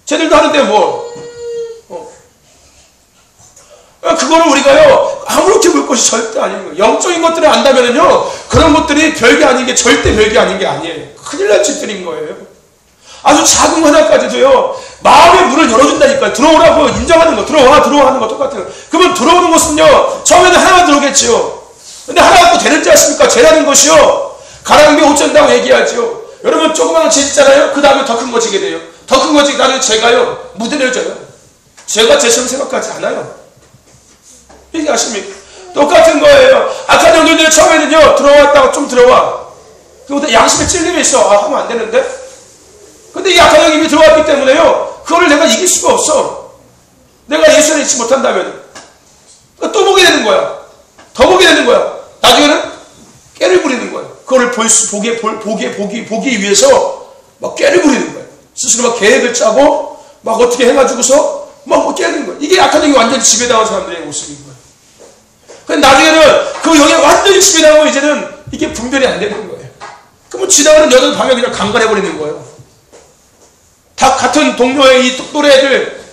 쟤들도 하는데 뭐. 그거를 우리가요, 아무렇게 볼 것이 절대 아닌 거예요. 영적인 것들을 안다면요, 그런 것들이 별게 아닌 게 절대 별게 아닌 게 아니에요. 큰일 날 짓들인 거예요. 아주 작은 거 하나까지도요, 마음의 문을 열어준다니까요. 들어오라고 인정하는 거, 들어와 하는 거 똑같아요. 그러면 들어오는 것은요, 처음에는 하나만 들어오겠지요. 근데 하나 갖고 되는지 아십니까? 죄라는 것이요, 가랑비에 옷 전다고 얘기하지요. 여러분, 조그마한 죄 짓잖아요. 그 다음에 더 큰 거 지게 돼요. 더 큰 거 지게 나는 죄가요, 무대를 져요. 죄가 죄처럼 생각하지 않아요. 이게 아십니까? 똑같은 거예요. 악한 영들이 처음에는요, 들어왔다가 좀 들어와. 그리고 양심에 찔림이 있어. 아, 하면 안 되는데? 근데 이 악한 영이 이미 들어왔기 때문에요, 그거를 내가 이길 수가 없어. 내가 예수를 잊지 못한다면. 또 보게 되는 거야. 더 보게 되는 거야. 나중에는 깨를 부리는 거야. 그거를 보기 위해서 막 깨를 부리는 거야. 스스로 막 계획을 짜고, 막 어떻게 해가지고서 막 깨는 거야. 이게 악한 영이 완전히 지배당한 사람들의 모습인 거야. 근데 나중에는 그 영에 완전히 지배당하고 이제는 이게 분별이 안 되는 거예요. 그러면 지나가는 여자들 밤에 그냥 강간해버리는 거예요. 다 같은 동료의 이 또래 애들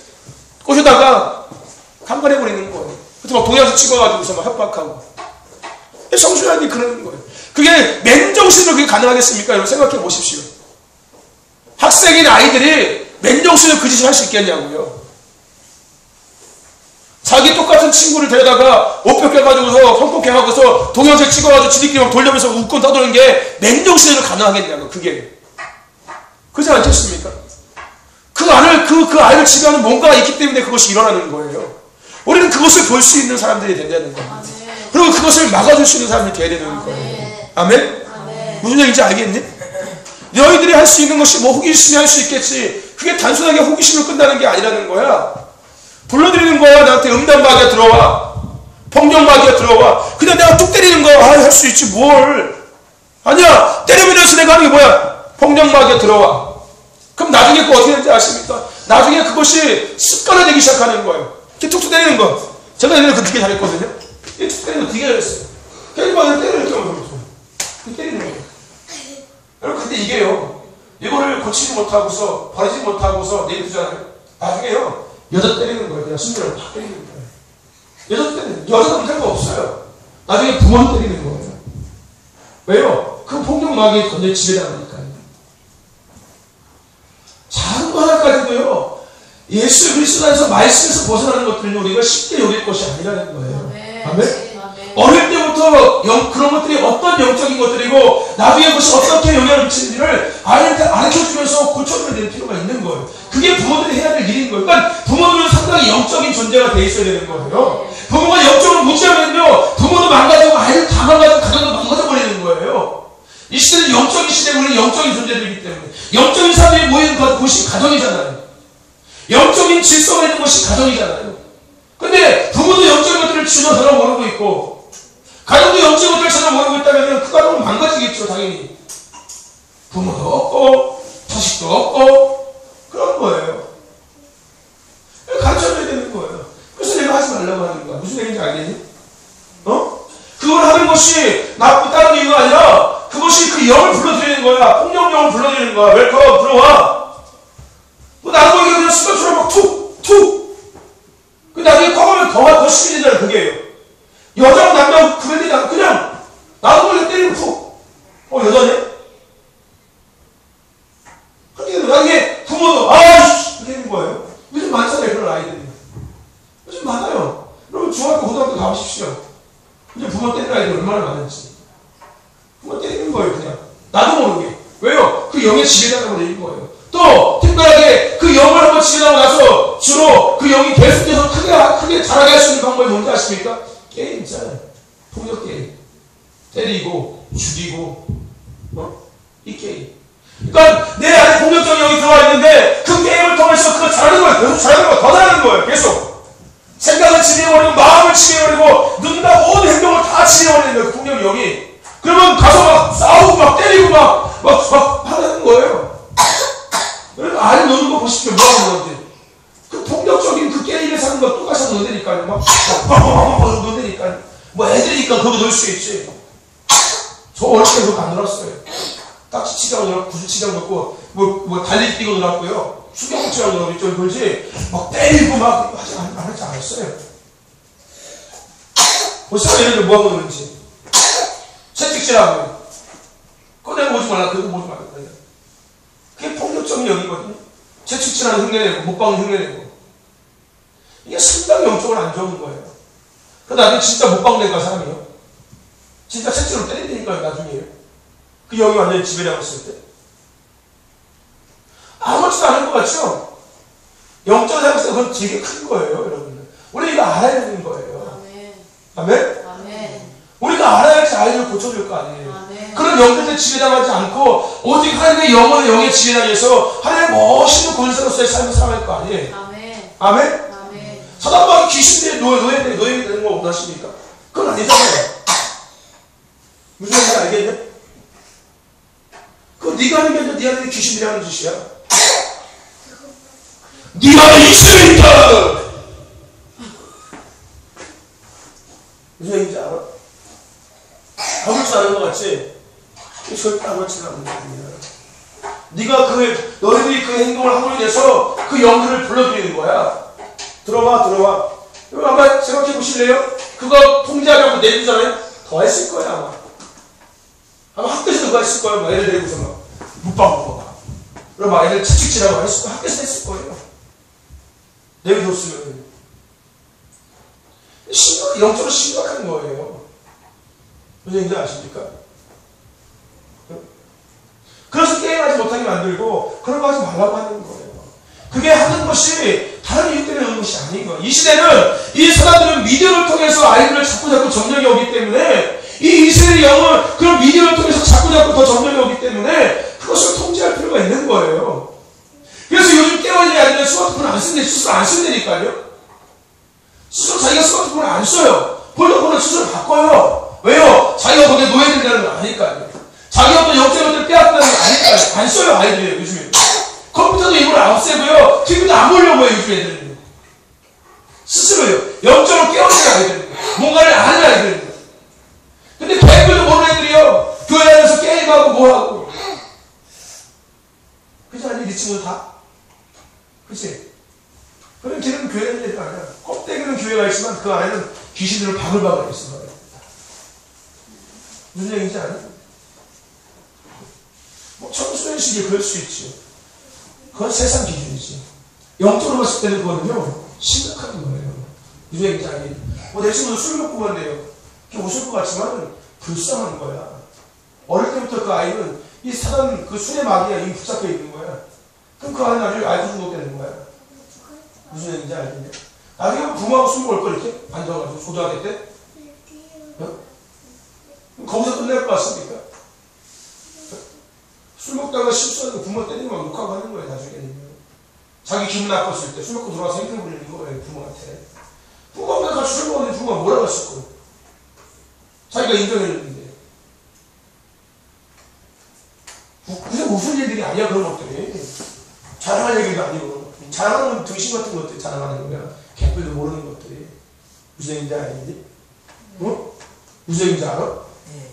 꼬셔다가 강간해버리는 거예요. 그래서 막 동영상 찍어가지고서 막 협박하고. 성수년이 그러는 거예요. 그게 맨정신으로 그게 가능하겠습니까? 여러분 생각해 보십시오. 학생인 아이들이 맨정신으로 그 짓을 할 수 있겠냐고요. 자기 똑같은 친구를 데려다가 옷 벗겨가지고서 펑펑해 하고서 동영상 찍어가지고 지들끼리 막 돌려면서 웃고 떠드는 게 맨정신으로 가능하겠냐고. 그게 그렇지 않겠습니까? 그 아이를 지배하는 뭔가가 있기 때문에 그것이 일어나는 거예요. 우리는 그것을 볼 수 있는 사람들이 되는 겁니다. 그리고 그것을 막아줄 수 있는 사람들이 되어야 되는 거예요. 아멘? 무슨 얘기인지 알겠니? 너희들이 할 수 있는 것이 뭐 호기심이 할 수 있겠지. 그게 단순하게 호기심으로 끝나는 게 아니라는 거야. 불러들이는 거야. 나한테 음란마귀가 들어와. 폭력마귀가 들어와. 그냥 내가 뚝 때리는 거야. 할 수 있지 뭘. 아니야. 때려면서 내가 하는 게 뭐야. 폭력마귀가 들어와. 그럼 나중에 그거 어떻게 되는지 아십니까? 나중에 그것이 습관화되기 시작하는 거예요. 이렇게 툭툭 때리는 거. 제가 예전에 그 되게 잘했거든요. 이렇게 툭 때리는 거 되게 잘했어요. 때리면 때리는 거. 때리는 거예요. 여러분 근데 이게요, 이거를 고치지 못하고서 버리지 못하고서 내두잖아요. 나중에요, 여자 때리는 거예요. 그냥 순대를 팍 때리는 거예요. 여자 때리는, 여자는 상관없어요. 나중에 부모는 때리는 거예요. 왜요? 그 폭력마귀에 완전히 지배당하니까요. 작은 거 하나까지도요, 예수 그리스도 안에서 말씀에서 벗어나는 것들은 우리가 쉽게 여길 것이 아니라는 거예요. 아멘? 어릴 때부터 그때부터 그런 것들이 어떤 영적인 것들이고 나중에 그것이 어떻게 영향을 미치는지를 아이한테 가르쳐주면서 고쳐줘야 되는 필요가 있는 거예요. 그게 부모들이 해야 될 일인 거예요. 그러니까 부모들은 상당히 영적인 존재가 돼 있어야 되는 거예요. 부모가 영적으로 무지하면요 부모도 망가지고 아이를 다 망가지고 가정도 망가져버리는 거예요. 이 시대는 영적인 시대고 우리는 영적인 존재들이기 때문에 영적인 사람들이 모이는 곳이 가정이잖아요. 영적인 질서가 있는 것이 가정이잖아요. 근데 부모도 영적인 것들을 전혀 모르고 있고 가정도 영적인 것들을 전혀 모르고 있다면 그 가정은 망가지겠죠. 당연히 부모도 없고 자식도 없고 그런 거예요. 가르쳐줘야 되는 거예요. 그래서 내가 하지 말라고 하는 거야. 무슨 얘기인지 알겠니? 그걸 하는 것이 나쁘다는 이유가 아니라 그것이 그 영을 불러들이는 거야. 폭력영을 불러들이는 거야. 웰컴 들어와. 나도 이게 그냥 습관처럼 막 툭 그 나중에 커가면 더 심해지잖아요. 그게요. 여자고 남자고 구별되지 않고 그냥 나도 몰래 때리고 툭. 여자네? 그렇게 나중에 부모도 아이씨 이렇게 되는 거예요. 요즘 많잖아요. 그런 아이들이. 요즘 많아요. 여러분 중학교 고등학교 가보십시오. 이제 부모 때리는 아이들 얼마나 많은지. 부모 때리는 거예요. 그냥 나도 모르게. 왜요? 그 영의 지배자가 버리는 거예요. 또 특별하게 그 영을 한번 지나고 나서 주로 그 영이 계속해서 크게 자라게 할 수 있는 방법이 뭔지 아십니까? 게임 있잖아요. 폭력 게임. 때리고 죽이고 이 게임. 그러니까 내 안에 폭력적인 영이 들어와 있는데 그 게임을 통해서 그거 잘하는 거예요. 계속 잘하는 거예요. 더 잘하는 거예요. 계속 생각을 지배해버리고 마음을 지배해버리고 눈과 모든 행동을 다 지배해버리는 거예요. 그 폭력의 영이. 그러면 가서 막 싸우고 막 때리고 막 하는 거예요. 그러니까 아이 노는 거 보십시오. 뭐 하는 건지. 그 폭력적인 그 게임에 사는 거 똑같이 논다니까요. 막 논다니까요. 뭐 애들이니까 그거 놀 수 있지. 저 어릴 때 그거 안 놀았어요. 딱지 치자고 놀았고, 구슬 치자고 놀았고, 뭐 달리기 뛰고 놀았고요. 수경국 치자고 놀았고, 이쪽에 놀지. 막 때리고 막 하지 않았어요. 보세요. 얘네들 뭐 하고 노는지. 채찍질하고. 꺼내고 오지 말라. 그거 보지 말라. 그게 폭력적인 영이거든요. 채찍질하는 흉내내고, 못박는 흉내내고. 이게 상당히 영적으로 안 좋은 거예요. 그러다 나중에 진짜 못박는 사람이요. 진짜 채찍으로 때리니까요, 나중에. 그 영이 완전히 지배당했을 때. 아무렇지도 않은 것 같죠? 영적으로 생각했을 때 그건 되게 큰 거예요, 여러분들. 우리 이거 알아야 되는 거예요. 아멘? 아멘? 우리가 알아야지 아이를 고쳐줄 거 아니에요. 아멘. 그런 영들한테 지배당하지 않고 오직 하나님의 영혼의 영에 지배당해서 하나님의 멋있는 권세로서의 삶을 살아갈 거 아니에요. 아멘? 아멘? 아멘. 사단마귀 귀신들의 노예가 되는 거 원하십니까? 그건 아니잖아요. 무슨 말인지 알겠네? 그거 네가 하는 게 아니라 네 안에 귀신들이 하는 짓이야. 네 안에 있음이 있다! 무슨 얘기인지 알아? 아무렇지 않은 것 같지? 절대 아무렇지 않은 거 아니야. 네가 너희들이 그 행동을 함으로 인해서 그 영들을 불러들이는 거야. 들어와. 여러분 한번 생각해 보실래요? 그거 통제하려고 내주잖아요? 더 했을 거야, 아마 학교에서 누가 했을 거예요. 막 애들 데리고서 막 묵박. 그럼 막 애들 채찍질하고 했을 거예요. 학교에서 했을 거예요. 내려줬으면. 영적으로 심각한 거예요. 무슨 얘기인지 아십니까? 그래서 게임하지 못하게 만들고 그런 거 하지 말라고 하는 거예요. 그게 하는 것이 다른 이유 때문에 하는 것이 아닌 거예요. 이 시대는 이 사람들은 미디어를 통해서 아이들을 자꾸 점령이 오기 때문에 이 이스라엘의 영은 그런 미디어를 통해서 자꾸 더 점령이 오기 때문에 그것을 통제할 필요가 있는 거예요. 그래서 요즘 깨어있는 아이들은 스마트폰을 안 쓴대. 스스로 안 쓴다니까요. 스스로 자기가 스마트폰을 안 써요. 폴더폰을 스스로 바꿔요. 왜요? 자기가 거기에 노예된다는 걸 아니까요. 자기가 어떤 영적인 것들을 빼앗는다는 걸 아니까요. 안 써요, 아이들이 요즘에. 컴퓨터도 이걸 안 쓰고요. TV도 안 보려고 해요, 요즘 애들은. 스스로요. 영적으로 깨어있는 아이들은. 뭔가를 아는 아이들은. 근데 계획을도 모르는 애들이요. 교회 안에서 게임하고 뭐하고. 그렇지 않니? 이 친구들 다? 그치? 그런 걔는 교회 애들이 아니야. 껍데기는 교회가 있지만 그 안에는 귀신들을 바글바글 있어. 무슨 얘기인지 아니? 뭐 청소년식이 그럴 수 있지. 그건 세상 기준이지. 영적으로 봤을 때는 그거는요, 심각한 거예요. 무슨 얘기인지 아니? 내 친구도 술 먹고 간대요. 웃을 것 같지만 불쌍한 거야. 어릴 때부터 그 아이는 이 사단 그 순의 마귀에 이미 붙잡혀 있는 거야. 그럼 그 아이는 나중에 알고 중독되는 거야. 무슨 얘기인지 알겠냐? 나중에 부모하고 술 먹을 걸 이렇게 앉아가지고 소주하게 때? 어? 거기서 끝날 것 같습니까? 술 먹다가 실수하는 부모 때리면 막 욕하고 하는 거예요, 나중에는. 자기 기분 나빴을 때 술 먹고 들어와서 행패 부리는 거예요, 부모한테. 부모가 같이 술 먹었는데 부모가 뭐라고 했을 거예요? 자기가 인정했는데. 그게 무슨 일들이 아니야, 그런 것들이. 자랑할 얘기가 아니고. 자랑하는 등신 같은 것들이 자랑하는 거야. 개뿔도 모르는 것들이. 무슨 얘기인지 알겠니? 어? 무슨 얘기인지 알아? 네.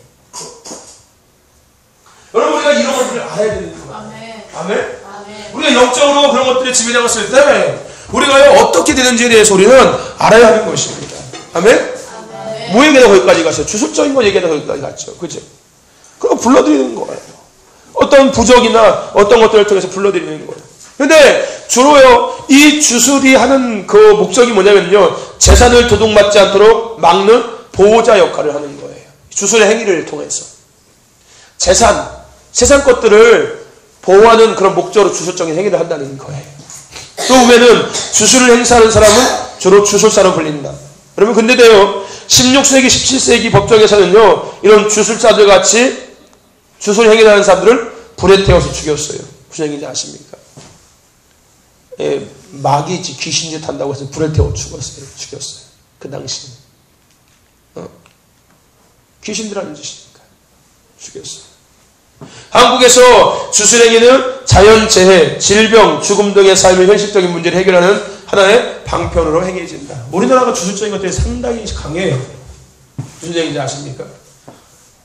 여러분, 우리가 이런 것들을 알아야 되는 거야. 아멘. 아멘? 아멘. 우리가 영적으로 그런 것들이 지배당했을 때, 우리가 어떻게 되는지에 대해서 우리는 알아야 하는 것입니다. 아멘? 아멘. 뭐 얘기하다 거기까지 갔어요? 주술적인 거 얘기하다 거기까지 갔죠. 그죠? 그거 불러드리는 거예요. 어떤 부적이나 어떤 것들을 통해서 불러드리는 거예요. 근데 주로요, 이 주술이 하는 그 목적이 뭐냐면요, 재산을 도둑맞지 않도록 막는 보호자 역할을 하는 거예요. 주술의 행위를 통해서. 세상 것들을 보호하는 그런 목적으로 주술적인 행위를 한다는 거예요. 또 보면은 주술을 행사하는 사람은 주로 주술사로 불린다. 여러분, 근데도요, 16세기, 17세기 법정에서는요, 이런 주술사들 같이 주술 행위를 하는 사람들을 불에 태워서 죽였어요. 무슨 얘기인지 아십니까? 예, 마귀지, 귀신짓 한다고 해서 불에 태워 죽였어요. 그 당시에. 귀신들 하는 짓이니까. 죽였어요. 한국에서 주술행위는 자연재해, 질병, 죽음 등의 삶의 현실적인 문제를 해결하는 하나의 방편으로 행해진다. 우리나라가 주술적인 것들이 상당히 강해요. 무슨 얘기인지 아십니까?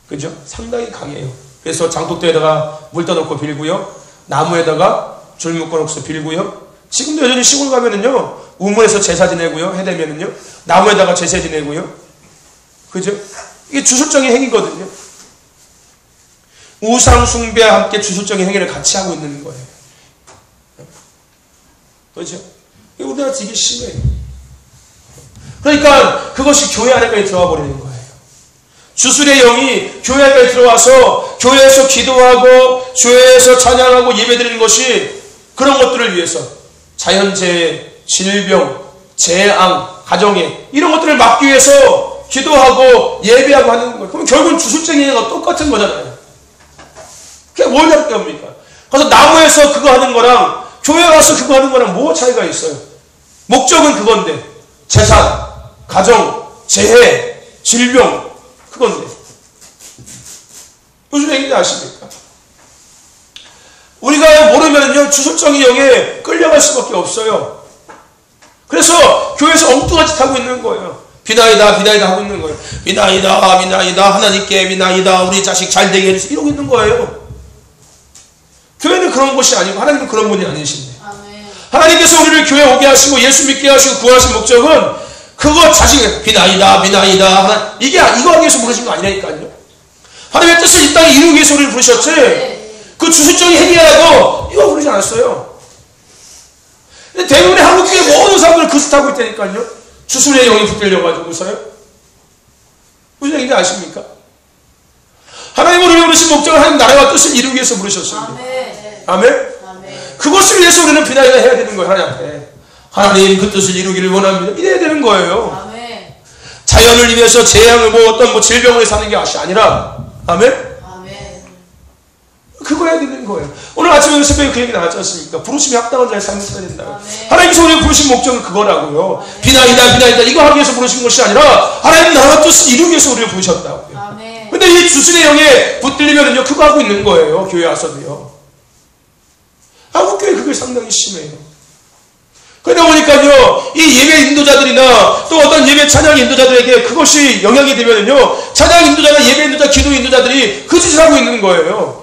그죠? 상당히 강해요. 그래서 장독대에다가 물 떠놓고 빌고요. 나무에다가 줄 묶어놓고서 빌고요. 지금도 여전히 시골 가면은요, 우물에서 제사 지내고요. 해되면은요, 나무에다가 제사 지내고요. 그죠? 이게 주술적인 행위거든요. 우상 숭배와 함께 주술적인 행위를 같이 하고 있는 거예요. 그렇죠? 우리나라 되게 심해요. 그러니까 그것이 교회 안에까지 들어와 버리는 거예요. 주술의 영이 교회 안에 들어와서 교회에서 기도하고 교회에서 찬양하고 예배드리는 것이 그런 것들을 위해서 자연재해, 질병, 재앙, 가정에 이런 것들을 막기 위해서 기도하고 예배하고 하는 거예요. 그럼 결국은 주술적인 행위가 똑같은 거잖아요. 그게 뭘 다르게 합니까? 그래서 나무에서 그거 하는 거랑 교회 가서 그거 하는 거랑 뭐 차이가 있어요? 목적은 그건데 재산, 가정, 재해, 질병 그건데 무슨 얘기인지 아십니까? 우리가 모르면요 주술적인 영에 끌려갈 수밖에 없어요. 그래서 교회에서 엉뚱한 짓 하고 있는 거예요. 비나이다 하고 있는 거예요. 비나이다 하나님께 비나이다 우리 자식 잘 되게 해주세요 이러고 있는 거예요. 교회는 그런 곳이 아니고 하나님은 그런 분이 아니신데 하나님께서 우리를 교회 오게 하시고 예수 믿게 하시고 구하신 목적은 그거 자식 비나이다 이게 이거 하기 위해서 부르신 거 아니라니까요. 하나님의 뜻을 이 땅에 이루기 위해서 우리를 부르셨지 그 주술적인 행위라도 이거 부르지 않았어요. 근데 대부분의 한국교회 모든 사람들은 그 짓 하고 있다니까요. 주술의 영이 붙들려가지고서요. 무슨 얘기인지 아십니까? 하나님은 우리를 부르신 목적은 하나님 나라와 뜻을 이루기 위해서 부르셨습니다. 아멘? 그것을 위해서 우리는 비나이다 해야 되는 거예요. 하나님 앞에. 하나님 그 뜻을 이루기를 원합니다. 이래야 되는 거예요. 아멘. 자연을 위해서 재앙을 어떤 질병을 사는 게 아니라 아멘? 그거 해야 되는 거예요. 오늘 아침에 새벽에 그 얘기 나왔지 않습니까? 부르심이 합당한 자의 삶을 살아야 된다. 하나님께서 우리를 부르신 목적은 그거라고요. 비나이다 이거 하기 위해서 부르신 것이 아니라 하나님 나라와 뜻을 이루기 위해서 우리를 부르셨다고요. 근데 이 주술의 영에 붙들리면은요 그거 하고 있는 거예요. 교회 와서도요. 한국교회 그게 상당히 심해요. 그러다 보니까요 이 예배 인도자들이나 또 어떤 예배 찬양 인도자들에게 그것이 영향이 되면은요 찬양 인도자나 예배 인도자, 기도 인도자들이 그 짓을 하고 있는 거예요.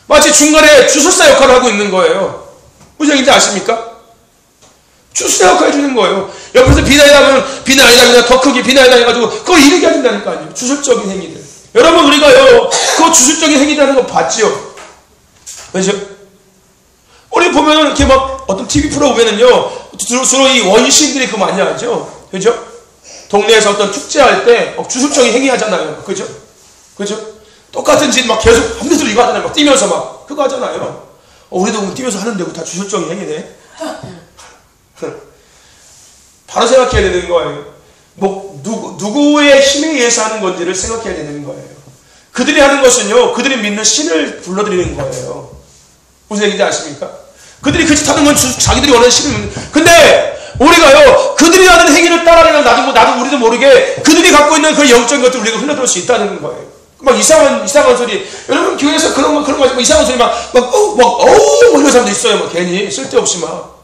마치 중간에 주술사 역할을 하고 있는 거예요. 무슨 얘기인지 아십니까? 주술사 역할 해주는 거예요. 옆에서 비나이다 더 크게 비나이다 해가지고 그걸 이르게 해준다니까요. 주술적인 행위들. 여러분 우리가요 그 주술적인 행위라는 거 봤지요? 그렇죠? 우리 보면은 이렇게 막 어떤 TV 프로 보면은요 주로 이 원시인들이 그거 많이 하죠. 그죠? 동네에서 어떤 축제할 때 주술적인 행위 하잖아요. 그죠? 그죠? 똑같은 짓 막 계속 밤새도록 이거 하잖아요. 막 뛰면서 막 그거 하잖아요. 우리도 뛰면서 하는데 다 주술적인 행위네. 바로 생각해야 되는 거예요. 뭐 누구의 힘에 의해서 하는 건지를 생각해야 되는 거예요. 그들이 하는 것은요, 그들이 믿는 신을 불러들이는 거예요. 무슨 얘기인지 아십니까? 그들이 그 짓 하는 건 자기들이 원하는 신을. 근데 우리가요, 그들이 하는 행위를 따라하면 나도 우리도 모르게 그들이 갖고 있는 그 영적인 것들을 우리가 흘러들을 수 있다는 거예요. 막 이상한 소리. 여러분 교회에서 그런 거 이상한 소리 막 이런 사람도 있어요. 막 괜히 쓸데없이 막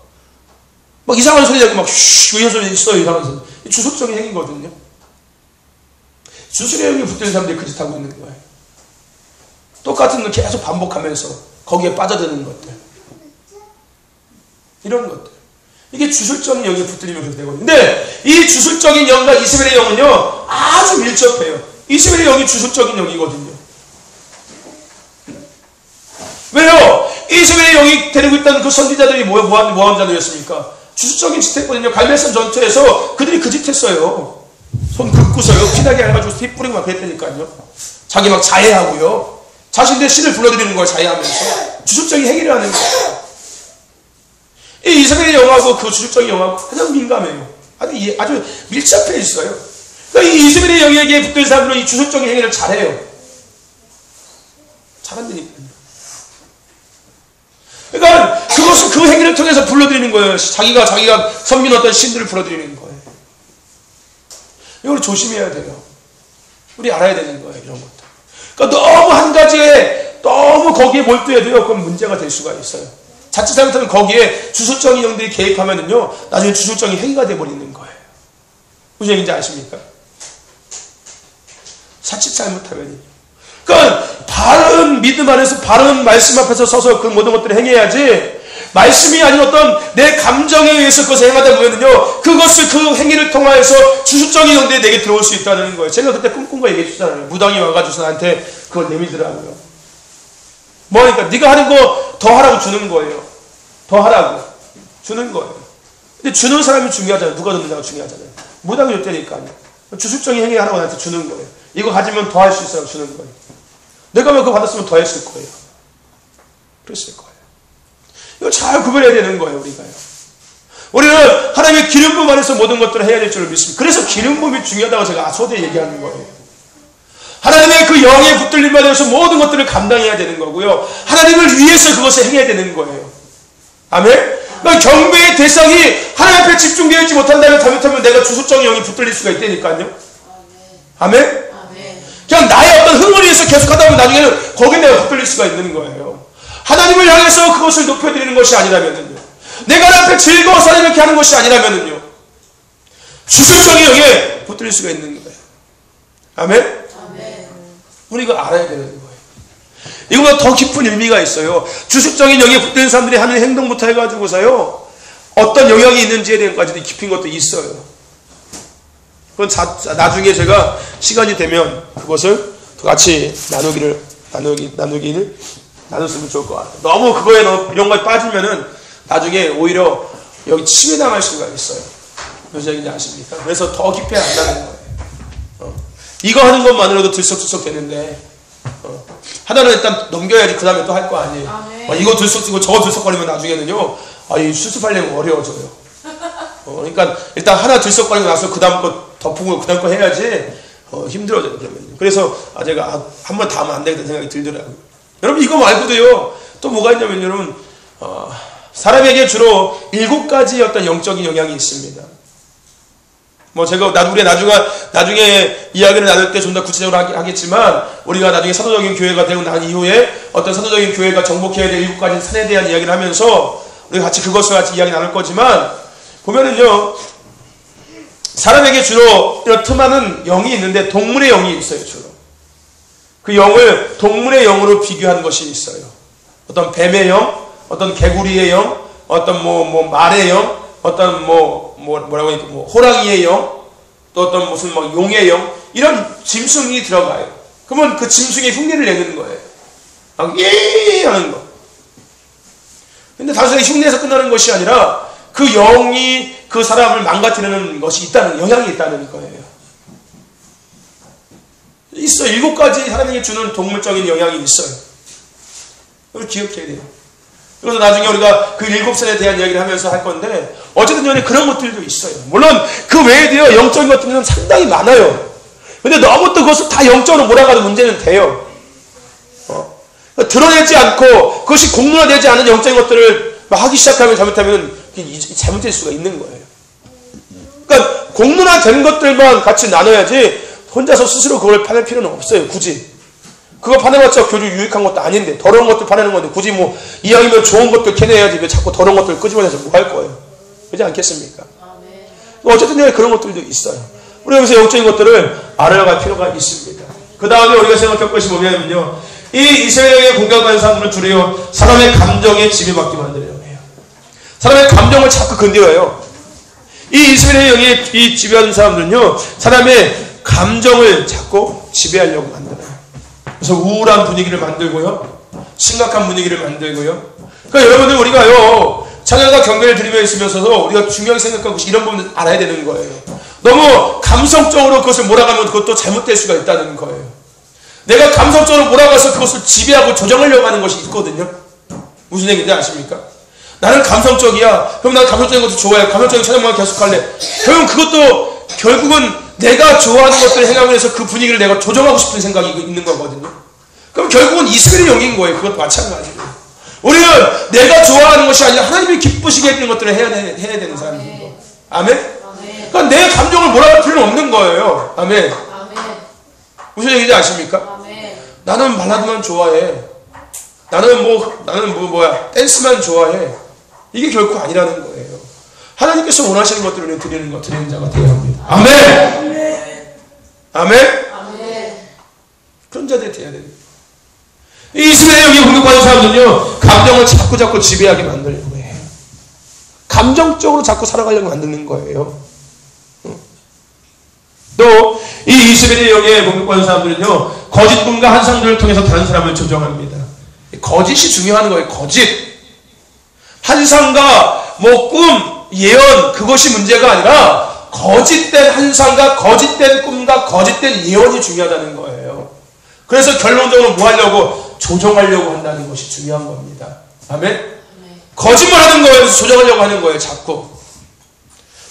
이상한 소리 내고 막 이런 소리 있어요. 이상한 소리. 주술적인 행위거든요. 주술의 영이 붙들린 사람들이 그 짓 하고 있는 거예요. 똑같은 걸 계속 반복하면서 거기에 빠져드는 것들. 이런 것들. 이게 주술적인 영이 붙들리면 그렇게 되거든요. 근데 이 주술적인 영과 이세벨의 영은요, 아주 밀접해요. 이세벨의 영이 주술적인 영이거든요. 왜요? 이세벨의 영이 데리고 있던 그 선지자들이 뭐한 자들이었습니까? 주술적인 짓 했거든요. 갈멜산 전투에서 그들이 그 짓 했어요. 손 긋고서요, 피나게 해가지고 피 뿌리고 막 그랬다니까요. 자기 막 자해하고요. 자신의 신을 불러들이는 걸 자해하면서 주술적인 행위를 하는 거예요. 이 이세벨의 영하고 그 주술적인 영하고 가장 민감해요. 아주 밀접해 있어요. 그러니까 이 이세벨의 영에게 붙들린 사람들은 이 주술적인 행위를 잘해요. 잘한다니까요. 그러니까 그것을 그 행위를 통해서 불러들이는 거예요. 자기가 섬기는 어떤 신들을 불러들이는 거예요. 이걸 조심해야 돼요. 우리 알아야 되는 거예요. 이런 것들. 그러니까 너무 한 가지에 너무 거기에 몰두해도요, 그건 문제가 될 수가 있어요. 자칫 잘못하면 거기에 주술적인 영들이 개입하면은요, 나중에 주술적인 행위가 돼버리는 거예요. 무슨 얘기인지 아십니까? 자칫 잘못하면요. 그러니까 바른 믿음 안에서 바른 말씀 앞에서 서서 그 모든 것들을 행해야지, 말씀이 아닌 어떤 내 감정에 의해서 그것을 행하다 보면은요, 그것을 그 행위를 통하여서 주술적인 영들이 내게 들어올 수 있다는 거예요. 제가 그때 꿈꾼 거 얘기해 주잖아요. 무당이 와가지고 나한테 그걸 내밀더라고요. 뭐니까 네가 하는 거 더 하라고 주는 거예요. 더 하라고 주는 거예요. 근데 주는 사람이 중요하잖아요. 누가 듣느냐가 중요하잖아요. 무당이 줬다니까요. 주술적인 행위 하라고 나한테 주는 거예요. 이거 가지면 더 할 수 있어요. 주는 거예요. 내가 그거 받았으면 더 했을 거예요. 그랬을 거예요. 이거 잘 구별해야 되는 거예요. 우리는 하나님의 기름 부음 안에서 모든 것들을 해야 될 줄 믿습니다. 그래서 기름 부음이 중요하다고 제가 소대에 얘기하는 거예요. 하나님의 그 영에 붙들림 받아서 모든 것들을 감당해야 되는 거고요. 하나님을 위해서 그것을 행해야 되는 거예요. 아멘? 그러니까 경배의 대상이 하나님 앞에 집중되어 있지 못한다면 잘못하면 내가 주술적인 영이 붙들릴 수가 있다니까요. 아멘? 그냥 나의 어떤 흥을 위해서 계속 하다 보면 나중에는 거기에 내가 붙들릴 수가 있는 거예요. 하나님을 향해서 그것을 높여드리는 것이 아니라면요. 내가 하나님 앞에 즐거워서 하나님 이렇게 하는 것이 아니라면요. 주술적인 영에 붙들릴 수가 있는 거예요. 아멘? 우리 이거 알아야 되는 거예요. 이거보다 더 깊은 의미가 있어요. 주술적인 영에 붙들린 사람들이 하는 행동부터 해가지고서요, 어떤 영향이 있는지에 대한까지도 깊은 것도 있어요. 그건 나중에 제가 시간이 되면 그것을 같이 나누기를 나눴으면 좋을 것 같아요. 너무 그거에 이런 거에 빠지면은 나중에 오히려 여기 침해당할 수가 있어요. 무슨 얘기인지 아십니까? 그래서 더 깊이 안다는 거예요. 이거 하는 것만으로도 들썩들썩 되는데, 하나는 일단 넘겨야지 그 다음에 또 할 거 아니에요. 이거 들썩이고 저거 들썩거리면 나중에는요, 이 수습하려면 어려워져요. 그러니까 일단 하나 들썩거리고 나서 그 다음 거 덮고 그 다음 거 해야지 힘들어져요. 그러면. 그래서 제가 한 번 다 하면 안 되겠다는 생각이 들더라고요. 여러분 이거 말고도요, 또 뭐가 있냐면 여러분, 사람에게 주로 7가지 어떤 영적인 영향이 있습니다. 뭐 제가 우리 나중에 이야기를 나눌 때 좀 더 구체적으로 하겠지만, 우리가 나중에 사도적인 교회가 되고 난 이후에 어떤 사도적인 교회가 정복해야 될 7가지 산에 대한 이야기를 하면서 우리가 같이 그것을 같이 이야기 나눌 거지만, 보면은요, 사람에게 주로 이런 틈하는 영이 있는데 동물의 영이 있어요. 주로 그 영을 동물의 영으로 비교하는 것이 있어요. 어떤 뱀의 영, 어떤 개구리의 영, 어떤 말의 영, 어떤 뭐라고 하니까 호랑이의 영, 또 어떤 무슨 용의 영, 이런 짐승이 들어가요. 그러면 그 짐승의 흉내를 내는 거예요. 막 예 하는 거. 근데 단순히 흉내에서 끝나는 것이 아니라 그 영이 그 사람을 망가뜨리는 것이 있다는, 영향이 있다는 거예요. 있어. 7가지 하나님이 주는 동물적인 영향이 있어요. 이걸 기억해야 돼요. 그래서 나중에 우리가 그 7선에 대한 이야기를 하면서 할 건데, 어쨌든 간에 그런 것들도 있어요. 물론 그 외에도요, 영적인 것들은 상당히 많아요. 근데 너무 또 그것을 다 영적으로 몰아가는 문제는 돼요. 드러내지 않고 그것이 공론화되지 않은 영적인 것들을 막 하기 시작하면 잘못하면 잘못될 수가 있는 거예요. 그러니까 공론화된 것들만 같이 나눠야지 혼자서 스스로 그걸 파낼 필요는 없어요. 굳이. 그거 파내봤자 교주 유익한 것도 아닌데, 더러운 것들 파내는 건데 굳이 뭐 이왕이면 좋은 것들 캐내야지 왜 자꾸 더러운 것들 끄집어내서 뭐 할 거예요. 그렇지 않겠습니까? 어쨌든 그런 것들도 있어요. 우리 여기서 영적인 것들을 알아갈 필요가 있습니다. 그 다음에 우리가 생각할 것이 뭐냐면요, 이 이스라엘에게 공격하는 사람들은 주로 사람의 감정에 지배받게 만들려고 해요. 사람의 감정을 자꾸 건드려요. 이 이스라엘의 영이 이 지배하는 사람들은요, 사람의 감정을 자꾸 지배하려고 만들어요. 그래서 우울한 분위기를 만들고요, 심각한 분위기를 만들고요. 그러니까 여러분들 우리가요, 찬양과 경배를 드리며 있으면서도 우리가 중요하게 생각하고 이런 부분을 알아야 되는 거예요. 너무 감성적으로 그것을 몰아가면 그것도 잘못될 수가 있다는 거예요. 내가 감성적으로 몰아가서 그것을 지배하고 조정하려고 하는 것이 있거든요. 무슨 얘기인지 아십니까? 나는 감성적이야. 그럼 난 감성적인 것도 좋아해. 감성적인 찬양만 계속할래. 결국은 내가 좋아하는 것들을 행하기 위해서 그 분위기를 내가 조정하고 싶은 생각이 있는 거거든요. 그럼 결국은 이스라엘의 영인 거예요. 그것도 마찬가지고. 우리는 내가 좋아하는 것이 아니라 하나님이 기쁘시게 해주는 것들을 해야 되는 사람인 거. 아멘? 그러니까 내 감정을 몰아갈 필요는 없는 거예요. 아멘? 무슨 얘기인지 아십니까? 나는 발라드만 좋아해. 나는 댄스만 좋아해. 이게 결코 아니라는 거예요. 하나님께서 원하시는 것들을 우리는 드리는 자가 되어야 합니다. 아멘! 아멘? 그런 자들이 되어야 됩니다. 이 이스라엘 여기 공격받는 사람들은요, 감정을 자꾸 지배하게 만들려고 해요. 감정적으로 자꾸 살아가려고 만드는 거예요. 또 이 이스라엘의 영에 공격받는 사람들은요, 거짓 꿈과 환상들을 통해서 다른 사람을 조정합니다. 거짓이 중요한 거예요. 거짓. 환상과 꿈, 예언, 그것이 문제가 아니라 거짓된 환상과 거짓된 꿈과 거짓된 예언이 중요하다는 거예요. 그래서 결론적으로 뭐 하려고? 조정하려고 한다는 것이 중요한 겁니다. 아멘? 거짓말하는 거예요. 조정하려고 하는 거예요. 자꾸.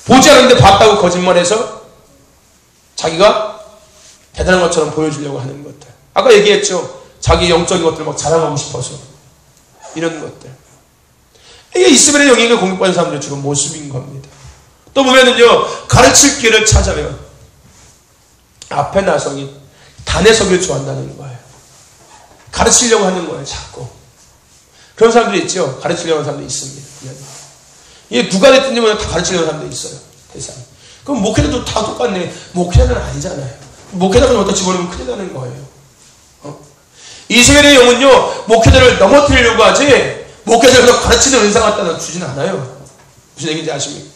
보지 않는데 봤다고 거짓말해서 자기가 대단한 것처럼 보여주려고 하는 것들. 아까 얘기했죠. 자기 영적인 것들을 막 자랑하고 싶어서. 이런 것들. 이게 이스라엘의 영에게 공격받는 사람들의 주로 모습인 겁니다. 또 보면은요, 가르칠 길을 찾아요. 앞에 나서기, 단에 서기를 좋아한다는 거예요. 가르치려고 하는 거예요, 자꾸. 그런 사람들이 있죠. 가르치려고 하는 사람들이 있습니다. 이게 누가 됐든지 다 가르치려고 하는 사람들이 있어요. 대상. 그럼 목회자도 다 똑같네. 목회자는 아니잖아요. 목회자가 어디다 집어넣으면 큰일 나는 거예요. 이스라엘의 영은요, 목회자를 넘어뜨리려고 하지, 목회자를 가르치는 은사 갖다 주진 않아요. 무슨 얘기인지 아십니까?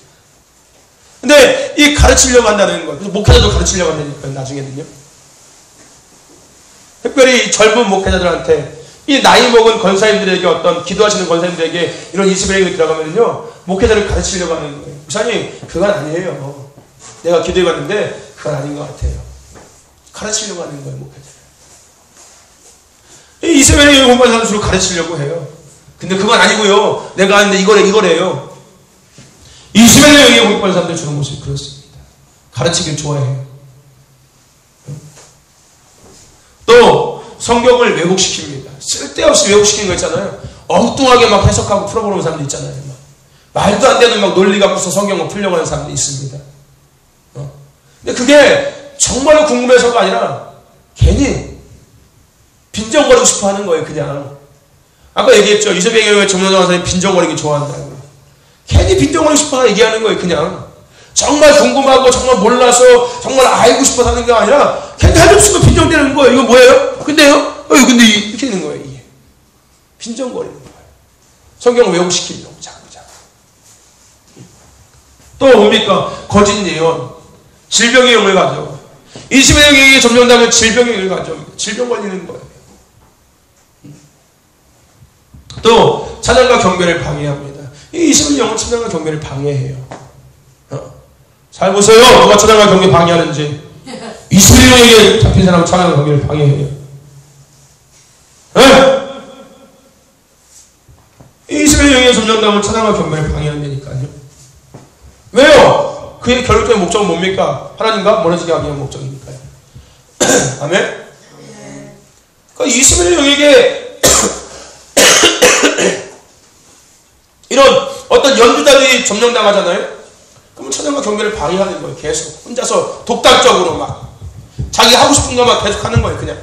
근데 이 가르치려고 한다는 거, 그래서 목회자도 가르치려고 한다니까요, 나중에는요. 특별히 젊은 목회자들한테, 이 나이 먹은 권사님들에게, 어떤 기도하시는 권사님들에게 이런 이스라엘이 들어가면요, 목회자를 가르치려고 하는 거예요. 목사님, 그건 아니에요. 내가 기도해봤는데 그건 아닌 것 같아요. 가르치려고 하는 거예요, 목회자를. 이 이스라엘의 공부하는 사람들을 가르치려고 해요. 근데 그건 아니고요. 내가 하는데 이거래요. 이스라엘의 영에 공부하는 사람들 주는 모습이 그렇습니다. 가르치길 좋아해요. 또 성경을 왜곡시킵니다. 쓸데없이 왜곡시키는 거 있잖아요. 엉뚱하게 막 해석하고 풀어보는 사람도 있잖아요. 말도 안 되는 막 논리 갖고서 성경을 풀려고 하는 사람도 있습니다. 근데 그게 정말로 궁금해서가 아니라 괜히 빈정거리고 싶어 하는 거예요, 그냥. 아까 얘기했죠. 이소백의 경우에 정문호 강사님 빈정거리기 좋아한다고. 괜히 빈정거리고 싶어 얘기하는 거예요, 그냥. 정말 궁금하고 정말 몰라서 정말 알고 싶어서 하는 게 아니라 괜히 할 수 없이 빈정대는 거예요. 이거 뭐예요? 근데요? 근데 이렇게 되는 거예요, 이게. 빈정거리는 거예요. 성경을 왜곡시키려고 자꾸. 또 뭡니까? 거짓 예언. 질병의 영을 가져오고. 이스라엘의 영이 점령되면 질병의 영을 가져옵니다. 질병 걸리는 거예요. 또 찬양과 경배를 방해합니다. 이 이스라엘 영은 찬양과 경배를 방해해요. 잘 보세요. 누가 찬양과 경배 방해하는지. 이스라엘 영에게 잡힌 사람은 찬양과 경배를 방해해요. 네? 이스라엘 영에 점령당하면 찬양과 경배를 방해한다니까요. 왜요? 그의 결론적인 목적은 뭡니까? 하나님과 멀어지게 하기 위한 목적이니까요. 아멘? 그러니까 이스라엘 영에게 이런 어떤 연주자들이 점령당하잖아요. 그러면 찬양과 경배를 방해하는 거예요. 계속 혼자서 독단적으로 막 자기 하고 싶은 것만 계속 하는 거예요. 그냥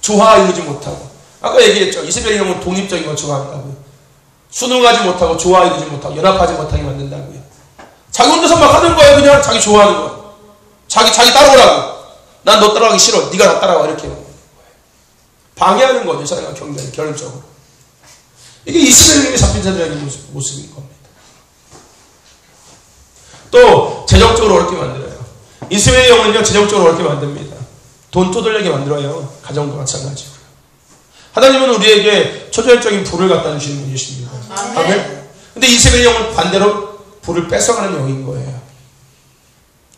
조화이루지 못하고, 아까 얘기했죠. 이스라엘 영은 독립적인 걸 좋아한다고요. 순응하지 못하고 조화이루지 못하고 연합하지 못하게 만든다고요. 자기 혼자서 막 하는 거예요. 그냥 자기 좋아하는 거. 자기 따라오라고. 난 너 따라가기 싫어. 네가 나 따라와. 이렇게 방해하는 거죠. 찬양과 경배를 결론적으로. 이게 이스라엘 영에 잡힌 자들의 모습인 겁니다. 또 재정적으로 어렵게 만들어요. 이스라엘 영은요 재정적으로 어렵게 만듭니다. 돈 떠돌리게 만들어요. 가정도 마찬가지고요. 하나님은 우리에게 초자연적인 부를 갖다 주시는 분이십니다. 아멘. 근데 이스라엘 영은 반대로 부를 뺏어가는 영인 거예요.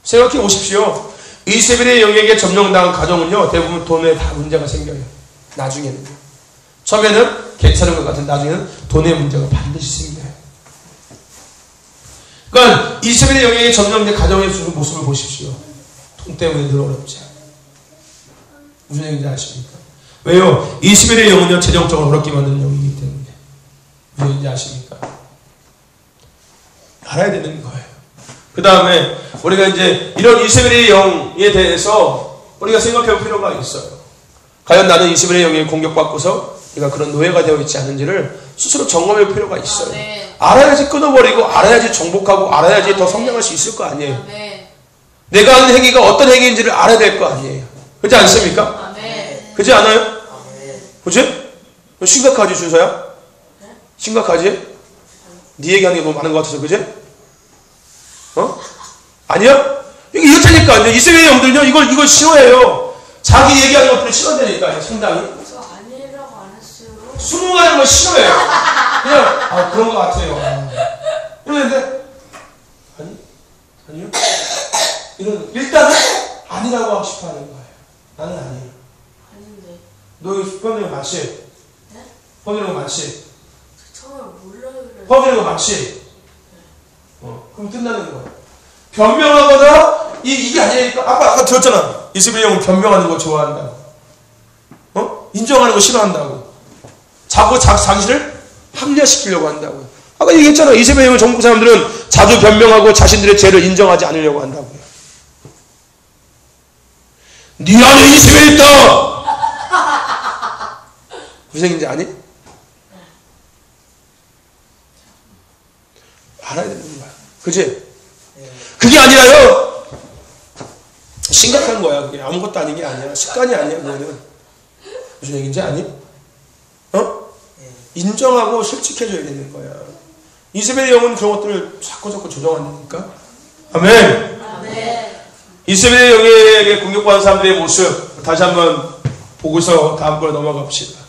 생각해 보십시오. 이스라엘 영에게 점령당한 가정은요 대부분 돈에 다 문제가 생겨요. 나중에는. 처음에는 괜찮은 것 같은 나중에는 돈의 문제가 반드시 생겨요. 그러니까 이스라엘 영에게 점령된 가정의 모습을 보십시오. 돈 때문에 늘 어렵지 않아요. 무슨 얘기인지 아십니까? 왜요? 이스라엘 영은요 재정적으로 어렵게 만드는 영이기 때문에. 무슨 얘기인지 아십니까? 알아야 되는 거예요. 그 다음에 우리가 이제 이런 이스라엘 영에 대해서 우리가 생각해 볼 필요가 있어요. 과연 나는 이스라엘 영에 공격받고서 내가 그런 노예가 되어 있지 않은지를 스스로 점검할 필요가 있어요. 알아야지 끊어버리고 알아야지 정복하고 알아야지 더 성장할 수 있을 거 아니에요. 내가 하는 행위가 어떤 행위인지를 알아야 될 거 아니에요. 그렇지 않습니까? 그렇지 않아요? 그렇지? 심각하지 준서야? 심각하지? 네 얘기하는 게 너무 많은 것 같아서 그지? 어? 아니야? 이게 이렇다니까요. 이스라엘 영들은요 이걸 싫어해요. 자기 얘기하는 것들을 싫어한다니까요. 상당히 저 아니라고 안 했어요. 수긍하는 걸 싫어해요. 그냥 그런 것 같아요. 이러는데 아니요? 이런 일단은 아니라고 하고 싶어하는 거예요. 나는 아니에요. 아닌데. 너 포함되는 거 맞지? 네? 포함되는 거 맞지? 처음에 몰라요 그래. 포함되는 거 맞지? 그럼 끝나는 거예요. 변명하거나 이게 아니니까 아까 들었잖아. 이스라엘 영은 변명하는 거 좋아한다고. 인정하는 거 싫어한다고. 자기를 합리화시키려고 한다고요. 아까 얘기했잖아. 이스라엘 영의 정복 사람들은 자주 변명하고 자신들의 죄를 인정하지 않으려고 한다고요. 네 안에 이스라엘 있다. 무슨 얘기인지 아니? 알아야 되는 거야. 그치? 그게 아니라요. 심각한 거야. 그게 아무것도 아닌 게 아니야. 습관이 아니야. 그거는. 무슨 얘기인지 아니? 인정하고 솔직해져야 되는 거야. 이스라엘 영은 그런 것들을 자꾸 조정한다니까. 아멘. 이스라엘 영에게 공격받은 사람들의 모습 다시 한번 보고서 다음 걸 넘어갑시다.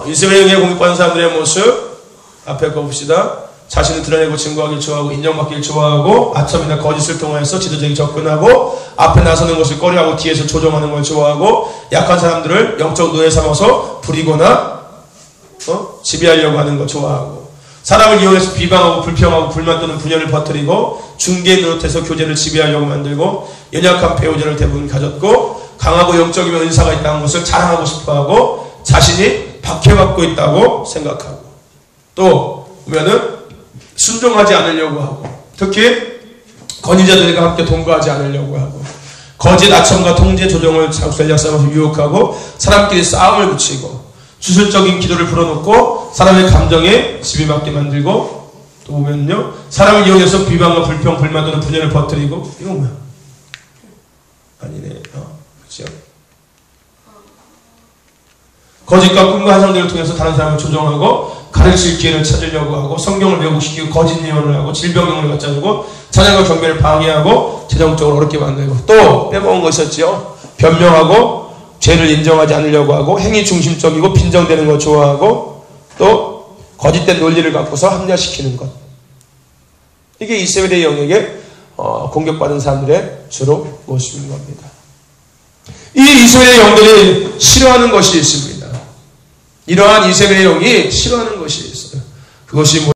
이스라엘 영에게 공격받은 사람들의 모습 앞에 거 봅시다. 자신을 드러내고 증거하길 좋아하고 인정받길 좋아하고 아첨이나 거짓을 통해서 지도자에게 접근하고 앞에 나서는 것을 꺼려하고 뒤에서 조종하는 걸 좋아하고 약한 사람들을 영적 노예 삼아서 부리거나 지배하려고 하는 걸 좋아하고 사람을 이용해서 비방하고 불평하고 불만 또는 분열을 퍼뜨리고 중개 노릇해서 교제를 지배하려고 만들고 연약한 배우자를 대부분 가졌고 강하고 영적인 은사가 있다는 것을 자랑하고 싶어하고 자신이 박해받고 있다고 생각하고 또 보면은 순종하지 않으려고 하고 특히 권위자들과 함께 동거하지 않으려고 하고 거짓 아첨과 통제 조정을 전략 삼아서 유혹하고 사람끼리 싸움을 붙이고 주술적인 기도를 불어넣고 사람의 감정에 지배받게 만들고 또 보면요 사람을 이용해서 비방과 불평 불만 또는 분열을 퍼뜨리고 이건 뭐야? 아니네. 그렇죠? 거짓과 꿈과 환상들을 통해서 다른 사람을 조종하고 가르칠 기회를 찾으려고 하고 성경을 왜곡시키고 거짓 예언을 하고 질병을 갖자주고 찬양과 경배를 방해하고 재정적으로 어렵게 만들고 또 빼먹은 거 있었지요. 변명하고 죄를 인정하지 않으려고 하고 행위 중심적이고 빈정되는 걸 좋아하고 또 거짓된 논리를 갖고서 합리화시키는 것. 이게 이스라엘의 영에게 공격받은 사람들의 주로 모시는 겁니다. 이 이세벨의 영들이 싫어하는 것이 있습니다. 이러한 이세벨의 영이 싫어하는 것이 있어요. 그것이